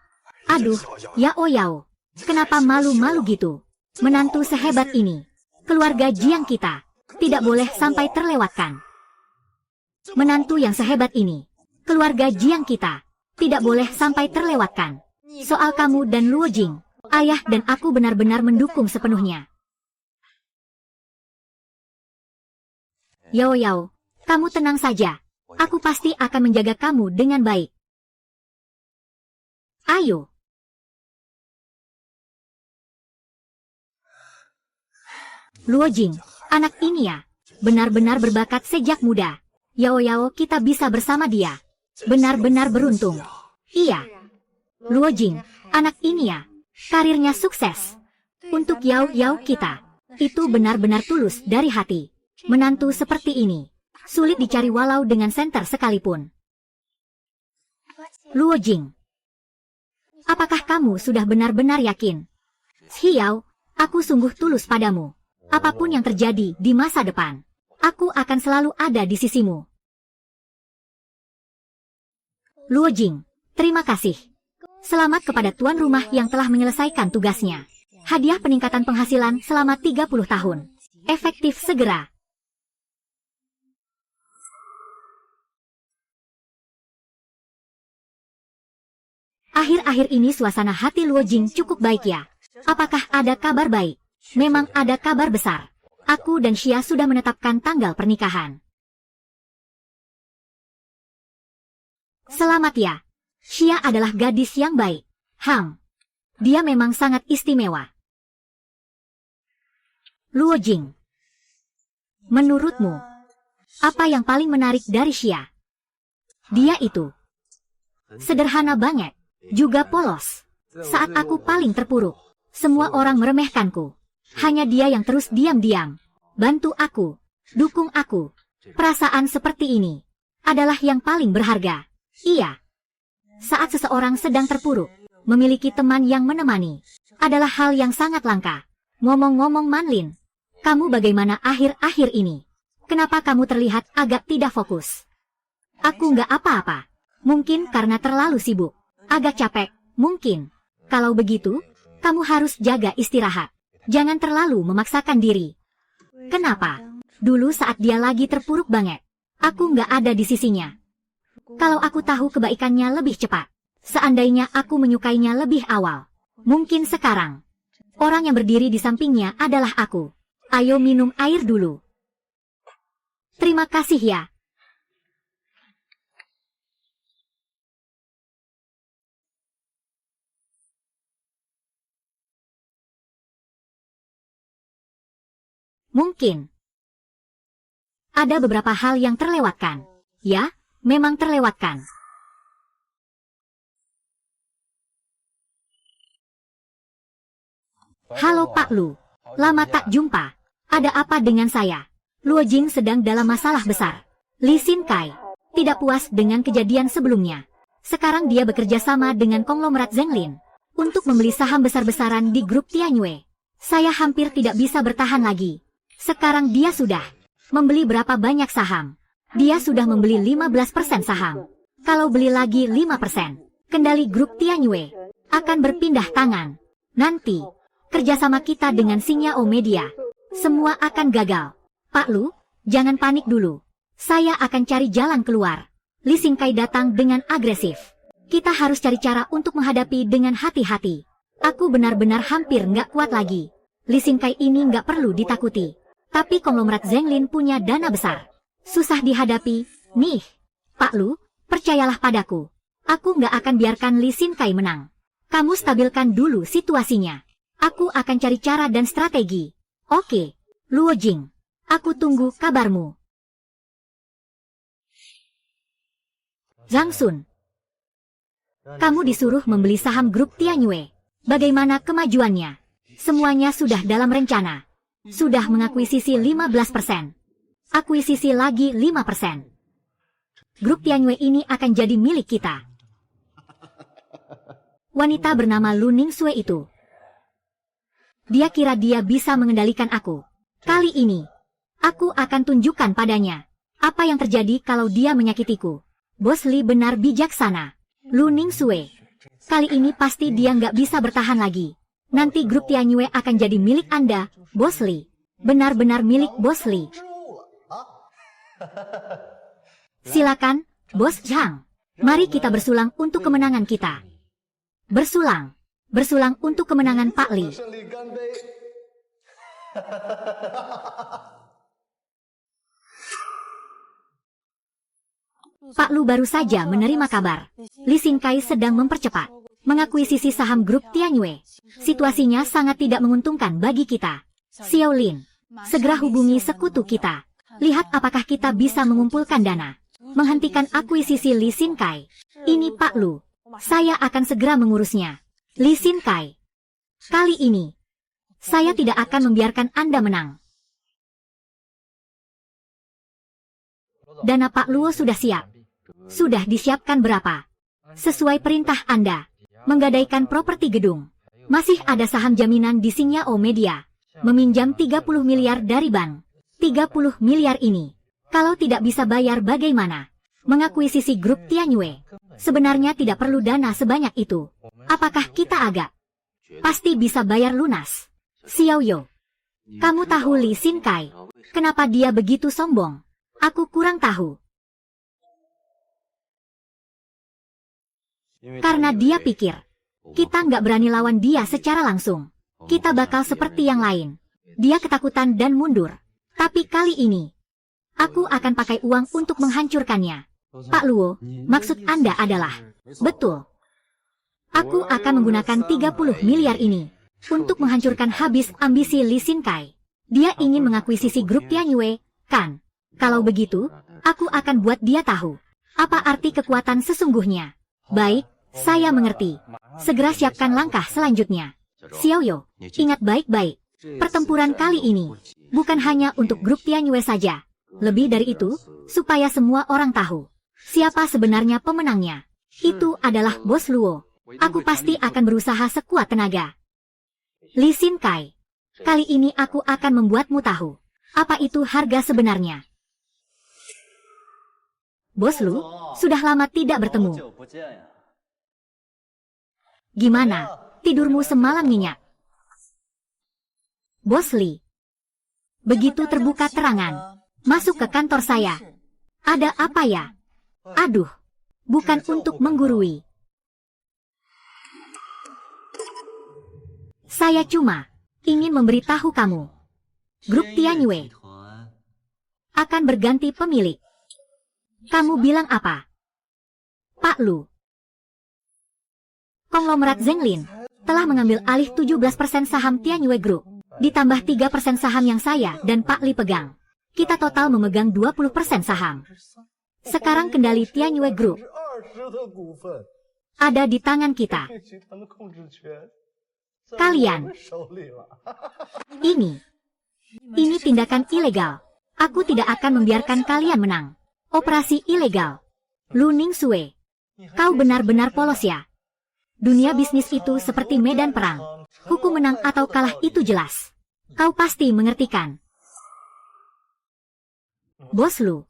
Aduh, Yao Yao. Kenapa malu-malu gitu? Menantu sehebat ini. Keluarga Jiang kita. Tidak boleh sampai terlewatkan. Menantu yang sehebat ini. Keluarga Jiang kita. Tidak boleh sampai terlewatkan. Soal kamu dan Luo Jing. Ayah dan aku benar-benar mendukung sepenuhnya. Yao Yao, kamu tenang saja. Aku pasti akan menjaga kamu dengan baik. Ayo. Luo Jing, anak ini ya, benar-benar berbakat sejak muda. Yao Yao, kita bisa bersama dia. Benar-benar beruntung. Iya. Luo Jing, anak ini ya, karirnya sukses. Untuk Yao Yao kita, itu benar-benar tulus dari hati. Menantu seperti ini, sulit dicari walau dengan senter sekalipun. Luo Jing, apakah kamu sudah benar-benar yakin? Xiao, aku sungguh tulus padamu. Apapun yang terjadi di masa depan, aku akan selalu ada di sisimu. Luo Jing, terima kasih. Selamat kepada tuan rumah yang telah menyelesaikan tugasnya. Hadiah peningkatan penghasilan selama 30 tahun. Efektif segera. Akhir-akhir ini suasana hati Luo Jing cukup baik ya. Apakah ada kabar baik? Memang ada kabar besar. Aku dan Xia sudah menetapkan tanggal pernikahan. Selamat ya. Xia adalah gadis yang baik. Dia memang sangat istimewa. Luo Jing, menurutmu, apa yang paling menarik dari Xia? Dia itu sederhana banget, juga polos. Saat aku paling terpuruk, semua orang meremehkanku. Hanya dia yang terus diam-diam, bantu aku, dukung aku. Perasaan seperti ini adalah yang paling berharga. Iya. Saat seseorang sedang terpuruk, memiliki teman yang menemani adalah hal yang sangat langka. Ngomong-ngomong Manlin, kamu bagaimana akhir-akhir ini? Kenapa kamu terlihat agak tidak fokus? Aku nggak apa-apa. Mungkin karena terlalu sibuk. Agak capek, mungkin. Kalau begitu, kamu harus jaga istirahat. Jangan terlalu memaksakan diri. Kenapa? Dulu saat dia lagi terpuruk banget, aku nggak ada di sisinya. Kalau aku tahu kebaikannya lebih cepat, seandainya aku menyukainya lebih awal, mungkin sekarang orang yang berdiri di sampingnya adalah aku. Ayo minum air dulu. Terima kasih ya. Mungkin ada beberapa hal yang terlewatkan. Ya, memang terlewatkan. Halo Pak Lu, lama tak jumpa. Ada apa dengan saya? Luo Jing sedang dalam masalah besar. Li Xin Kai tidak puas dengan kejadian sebelumnya. Sekarang dia bekerja sama dengan konglomerat Zhenglin untuk membeli saham besar-besaran di grup Tianyue. Saya hampir tidak bisa bertahan lagi. Sekarang dia sudah membeli berapa banyak saham? Dia sudah membeli 15% saham. Kalau beli lagi 5%, kendali grup Tianyue akan berpindah tangan. Nanti, kerjasama kita dengan Xingyao Media, semua akan gagal. Pak Lu, jangan panik dulu. Saya akan cari jalan keluar. Li Xin Kai datang dengan agresif. Kita harus cari cara untuk menghadapi dengan hati-hati. Aku benar-benar hampir nggak kuat lagi. Li Xin Kai ini nggak perlu ditakuti. Tapi konglomerat Zhenglin punya dana besar. Susah dihadapi. Nih, Pak Lu, percayalah padaku. Aku nggak akan biarkan Li Xin Kai menang. Kamu stabilkan dulu situasinya. Aku akan cari cara dan strategi. Oke, Luo Jing. Aku tunggu kabarmu. Zhang Sun, kamu disuruh membeli saham grup Tianyue. Bagaimana kemajuannya? Semuanya sudah dalam rencana. Sudah mengakuisisi 15%. Akuisisi lagi 5%. Grup Tianyue ini akan jadi milik kita. Wanita bernama Lu Ningsue itu. Dia kira dia bisa mengendalikan aku. Kali ini, aku akan tunjukkan padanya apa yang terjadi kalau dia menyakitiku. Bos Li benar bijaksana. Lu Ningsue. Kali ini pasti dia nggak bisa bertahan lagi. Nanti grup Tianyue akan jadi milik Anda, Bos Li. Benar-benar milik Bos Li. Silakan, Bos Zhang. Mari kita bersulang untuk kemenangan kita. Bersulang. Bersulang untuk kemenangan Pak Li. Pak Lu baru saja menerima kabar. Li Xingkai sedang mempercepat mengakuisisi saham grup Tianyue. Situasinya sangat tidak menguntungkan bagi kita. Xiao Lin, segera hubungi sekutu kita. Lihat apakah kita bisa mengumpulkan dana. Menghentikan akuisisi Li Xingkai. Ini Pak Lu. Saya akan segera mengurusnya. Li Xingkai. Kali ini, saya tidak akan membiarkan Anda menang. Dana Pak Luo sudah siap. Sudah disiapkan berapa? Sesuai perintah Anda. Menggadaikan properti gedung. Masih ada saham jaminan di Xingyao Media. Meminjam 30 miliar dari bank. 30 miliar ini. Kalau tidak bisa bayar bagaimana? Mengakuisisi grup Tianyue. Sebenarnya tidak perlu dana sebanyak itu. Apakah kita agak? Pasti bisa bayar lunas. Xiao Yo. Kamu tahu Li Xingkai? Kenapa dia begitu sombong? Aku kurang tahu. Karena dia pikir, kita nggak berani lawan dia secara langsung. Kita bakal seperti yang lain. Dia ketakutan dan mundur. Tapi kali ini, aku akan pakai uang untuk menghancurkannya. Pak Luo, maksud Anda adalah, betul. Aku akan menggunakan 30 miliar ini untuk menghancurkan habis ambisi Li Xingkai. Dia ingin mengakuisisi grup Tianyue, kan? Kalau begitu, aku akan buat dia tahu apa arti kekuatan sesungguhnya. Baik, saya mengerti. Segera siapkan langkah selanjutnya. Xiao Yo, ingat baik-baik. Pertempuran kali ini bukan hanya untuk grup Tianyue saja. Lebih dari itu, supaya semua orang tahu siapa sebenarnya pemenangnya. Itu adalah Bos Luo. Aku pasti akan berusaha sekuat tenaga. Li Xingkai, kali ini aku akan membuatmu tahu apa itu harga sebenarnya. Bos Lu, sudah lama tidak bertemu. Gimana? Tidurmu semalam nyenyak? Bos Li. Begitu terbuka terangan. Masuk ke kantor saya. Ada apa ya? Aduh. Bukan untuk menggurui. Saya cuma ingin memberitahu kamu. Grup Tianyue akan berganti pemilik. Kamu bilang apa? Pak Lu. Konglomerat Zhenglin telah mengambil alih 17% saham Tianyue Group, ditambah 3% saham yang saya dan Pak Li pegang. Kita total memegang 20% saham. Sekarang kendali Tianyue Group ada di tangan kita. Kalian. Ini tindakan ilegal. Aku tidak akan membiarkan kalian menang. Operasi ilegal. Lu Ningsue, kau benar-benar polos ya. Dunia bisnis itu seperti medan perang. Hukum menang atau kalah itu jelas. Kau pasti mengertikan. Bos Lu,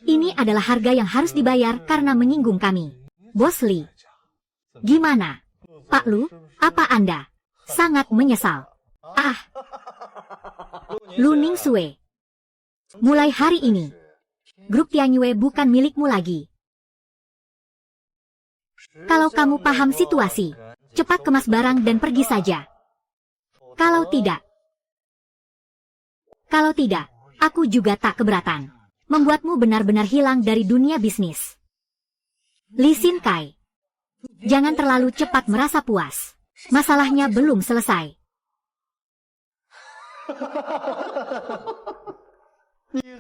ini adalah harga yang harus dibayar karena menyinggung kami. Bos Li, gimana? Pak Lu, apa Anda sangat menyesal? Lu Ningsue, mulai hari ini, grup Tianyue bukan milikmu lagi. Kalau kamu paham situasi, cepat kemas barang dan pergi saja. Kalau tidak, aku juga tak keberatan. Membuatmu benar-benar hilang dari dunia bisnis. Li Xingkai, jangan terlalu cepat merasa puas. Masalahnya belum selesai.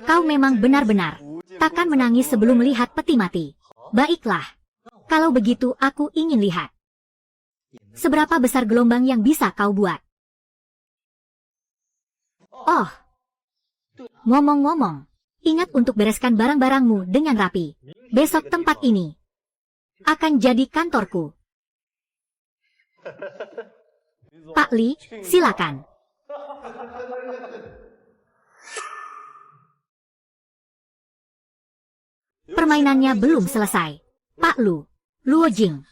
Kau memang benar-benar takkan menangis sebelum melihat peti mati. Baiklah. Kalau begitu aku ingin lihat. Seberapa besar gelombang yang bisa kau buat? Oh. Ngomong-ngomong, ingat untuk bereskan barang-barangmu dengan rapi. Besok tempat ini akan jadi kantorku. Pak Li, silakan. Permainannya belum selesai. Pak Lu, Luo Jing.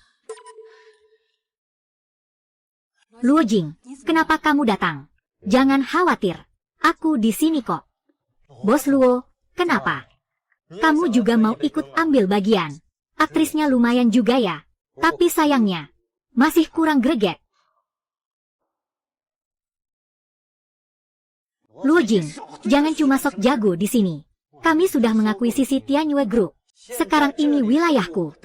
Luo Jing, kenapa kamu datang? Jangan khawatir, aku di sini kok. Bos Luo, kenapa? Kamu juga mau ikut ambil bagian? Aktrisnya lumayan juga ya, tapi sayangnya masih kurang greget. Luo Jing, jangan cuma sok jago di sini. Kami sudah mengakuisisi Tianyue Group. Sekarang ini wilayahku.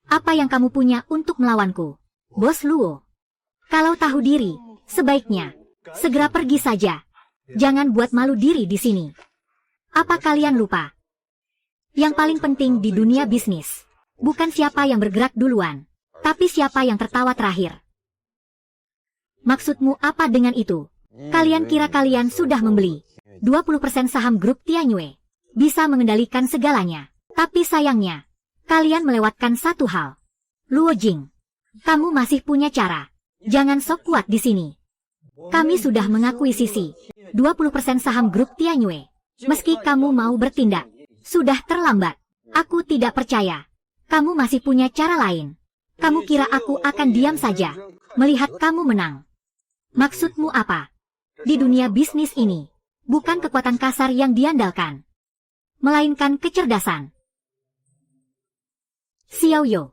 Apa yang kamu punya untuk melawanku, Bos Luo? Kalau tahu diri, sebaiknya segera pergi saja. Jangan buat malu diri di sini. Apa kalian lupa? Yang paling penting di dunia bisnis, bukan siapa yang bergerak duluan, tapi siapa yang tertawa terakhir. Maksudmu apa dengan itu? Kalian kira kalian sudah membeli 20% saham grup Tianyue, bisa mengendalikan segalanya. Tapi sayangnya, kalian melewatkan satu hal. Luo Jing, kamu masih punya cara. Jangan sok kuat di sini. Kami sudah mengakuisisi 20% saham grup Tianyue. Meski kamu mau bertindak, sudah terlambat. Aku tidak percaya. Kamu masih punya cara lain. Kamu kira aku akan diam saja melihat kamu menang? Maksudmu apa? Di dunia bisnis ini, bukan kekuatan kasar yang diandalkan, melainkan kecerdasan. Xiao Yo,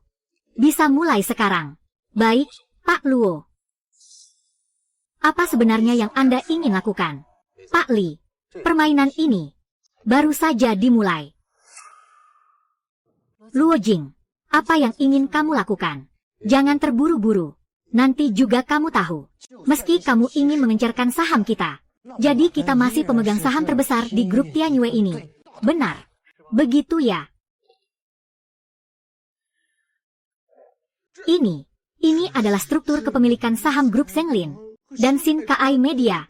bisa mulai sekarang. Baik, Pak Luo. Apa sebenarnya yang Anda ingin lakukan? Pak Li, permainan ini baru saja dimulai. Luo Jing, apa yang ingin kamu lakukan? Jangan terburu-buru. Nanti juga kamu tahu. Meski kamu ingin mengencarkan saham kita, jadi kita masih pemegang saham terbesar di grup Tianyue ini. Benar. Begitu ya. Ini adalah struktur kepemilikan saham grup Zhenglin dan Shin Kai Media.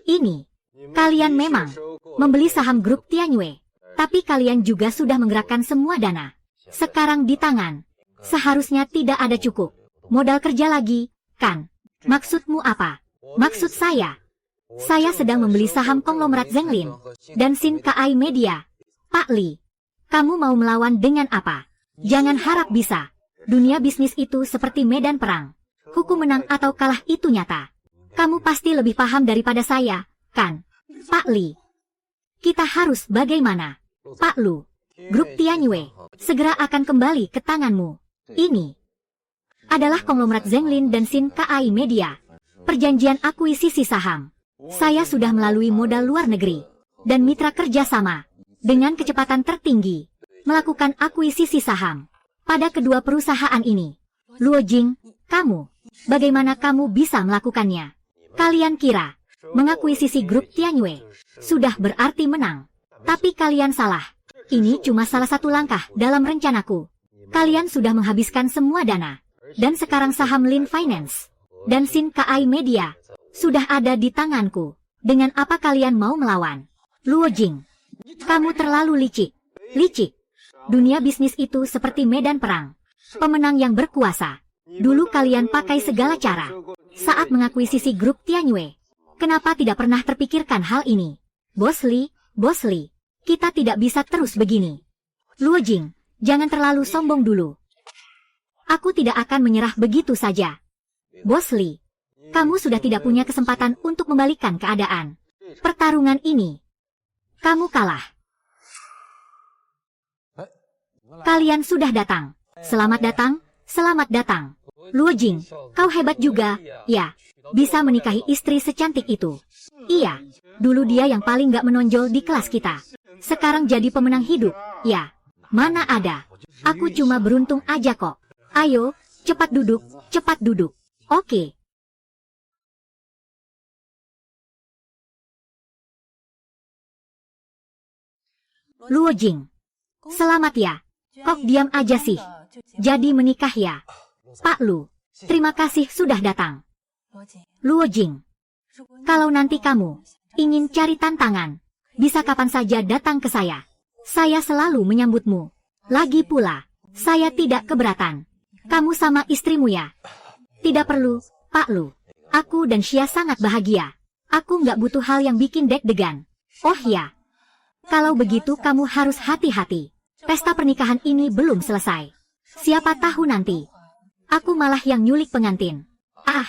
Ini, kalian memang membeli saham grup Tianyue, tapi kalian juga sudah menggerakkan semua dana. Sekarang di tangan, seharusnya tidak ada cukup modal kerja lagi, kan? Maksudmu apa? Maksud saya sedang membeli saham konglomerat Zhenglin dan Shin Kai Media. Pak Li, kamu mau melawan dengan apa? Jangan harap bisa. Dunia bisnis itu seperti medan perang. Hukum menang atau kalah itu nyata. Kamu pasti lebih paham daripada saya, kan? Pak Li, kita harus bagaimana? Pak Lu, grup Tianyue segera akan kembali ke tanganmu. Ini adalah konglomerat Zhenglin dan Shin Kai Media. Perjanjian akuisisi saham. Saya sudah melalui modal luar negeri dan mitra kerjasama dengan kecepatan tertinggi melakukan akuisisi saham pada kedua perusahaan ini. Luo Jing, kamu, bagaimana kamu bisa melakukannya? Kalian kira mengakuisisi grup Tianyue sudah berarti menang? Tapi kalian salah. Ini cuma salah satu langkah dalam rencanaku. Kalian sudah menghabiskan semua dana. Dan sekarang saham Lin Finance dan Shin Kai Media sudah ada di tanganku. Dengan apa kalian mau melawan? Luo Jing, kamu terlalu licik. Licik. Dunia bisnis itu seperti medan perang. Pemenang yang berkuasa. Dulu kalian pakai segala cara saat mengakuisisi grup Tianyue. Kenapa tidak pernah terpikirkan hal ini? Bos Li, kita tidak bisa terus begini. Luo Jing, jangan terlalu sombong dulu. Aku tidak akan menyerah begitu saja. Bos Li, kamu sudah tidak punya kesempatan untuk membalikan keadaan. Pertarungan ini, kamu kalah. Kalian sudah datang. Selamat datang, selamat datang. Luo Jing, kau hebat juga, ya. Bisa menikahi istri secantik itu. Iya, dulu dia yang paling gak menonjol di kelas kita. Sekarang jadi pemenang hidup, ya. Mana ada. Aku cuma beruntung aja kok. Ayo, cepat duduk, cepat duduk. Oke. Luo Jing, selamat ya. Kok diam aja sih? Jadi menikah ya? Pak Lu, terima kasih sudah datang. Luo Jing, kalau nanti kamu ingin cari tantangan, bisa kapan saja datang ke saya. Saya selalu menyambutmu. Lagi pula, saya tidak keberatan. Kamu sama istrimu ya? Tidak perlu, Pak Lu. Aku dan Xia sangat bahagia. Aku nggak butuh hal yang bikin deg-degan. Oh ya. Kalau begitu kamu harus hati-hati. Pesta pernikahan ini belum selesai. Siapa tahu nanti aku malah yang nyulik pengantin. Ah.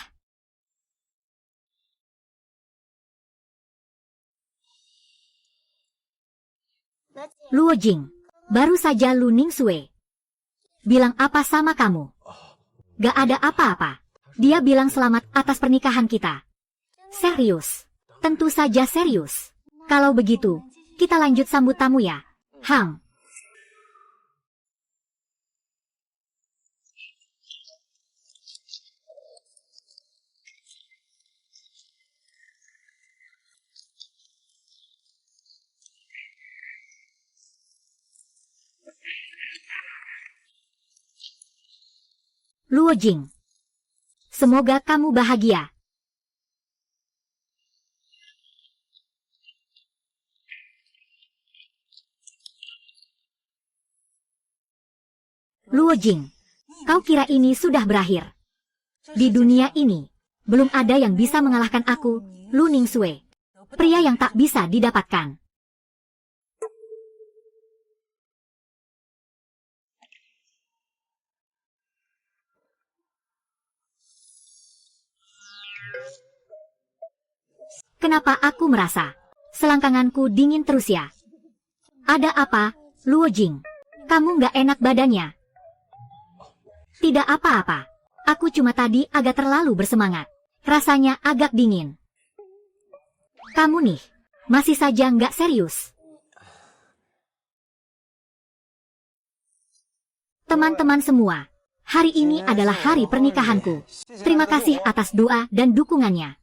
Luo Jing, baru saja Lu Ningsue bilang apa sama kamu? Gak ada apa-apa. Dia bilang selamat atas pernikahan kita. Serius? Tentu saja serius. Kalau begitu, Kita lanjut sambut tamu ya. Hang. Luo Jing. Semoga kamu bahagia. Luo Jing, kau kira ini sudah berakhir? Di dunia ini, belum ada yang bisa mengalahkan aku, Lu Ningsue. Pria yang tak bisa didapatkan. Kenapa aku merasa selangkanganku dingin terus ya? Ada apa, Luo Jing? Kamu nggak enak badannya? Tidak apa-apa. Aku cuma tadi agak terlalu bersemangat. Rasanya agak dingin. Kamu nih, masih saja nggak serius. Teman-teman semua, hari ini adalah hari pernikahanku. Terima kasih atas doa dan dukungannya.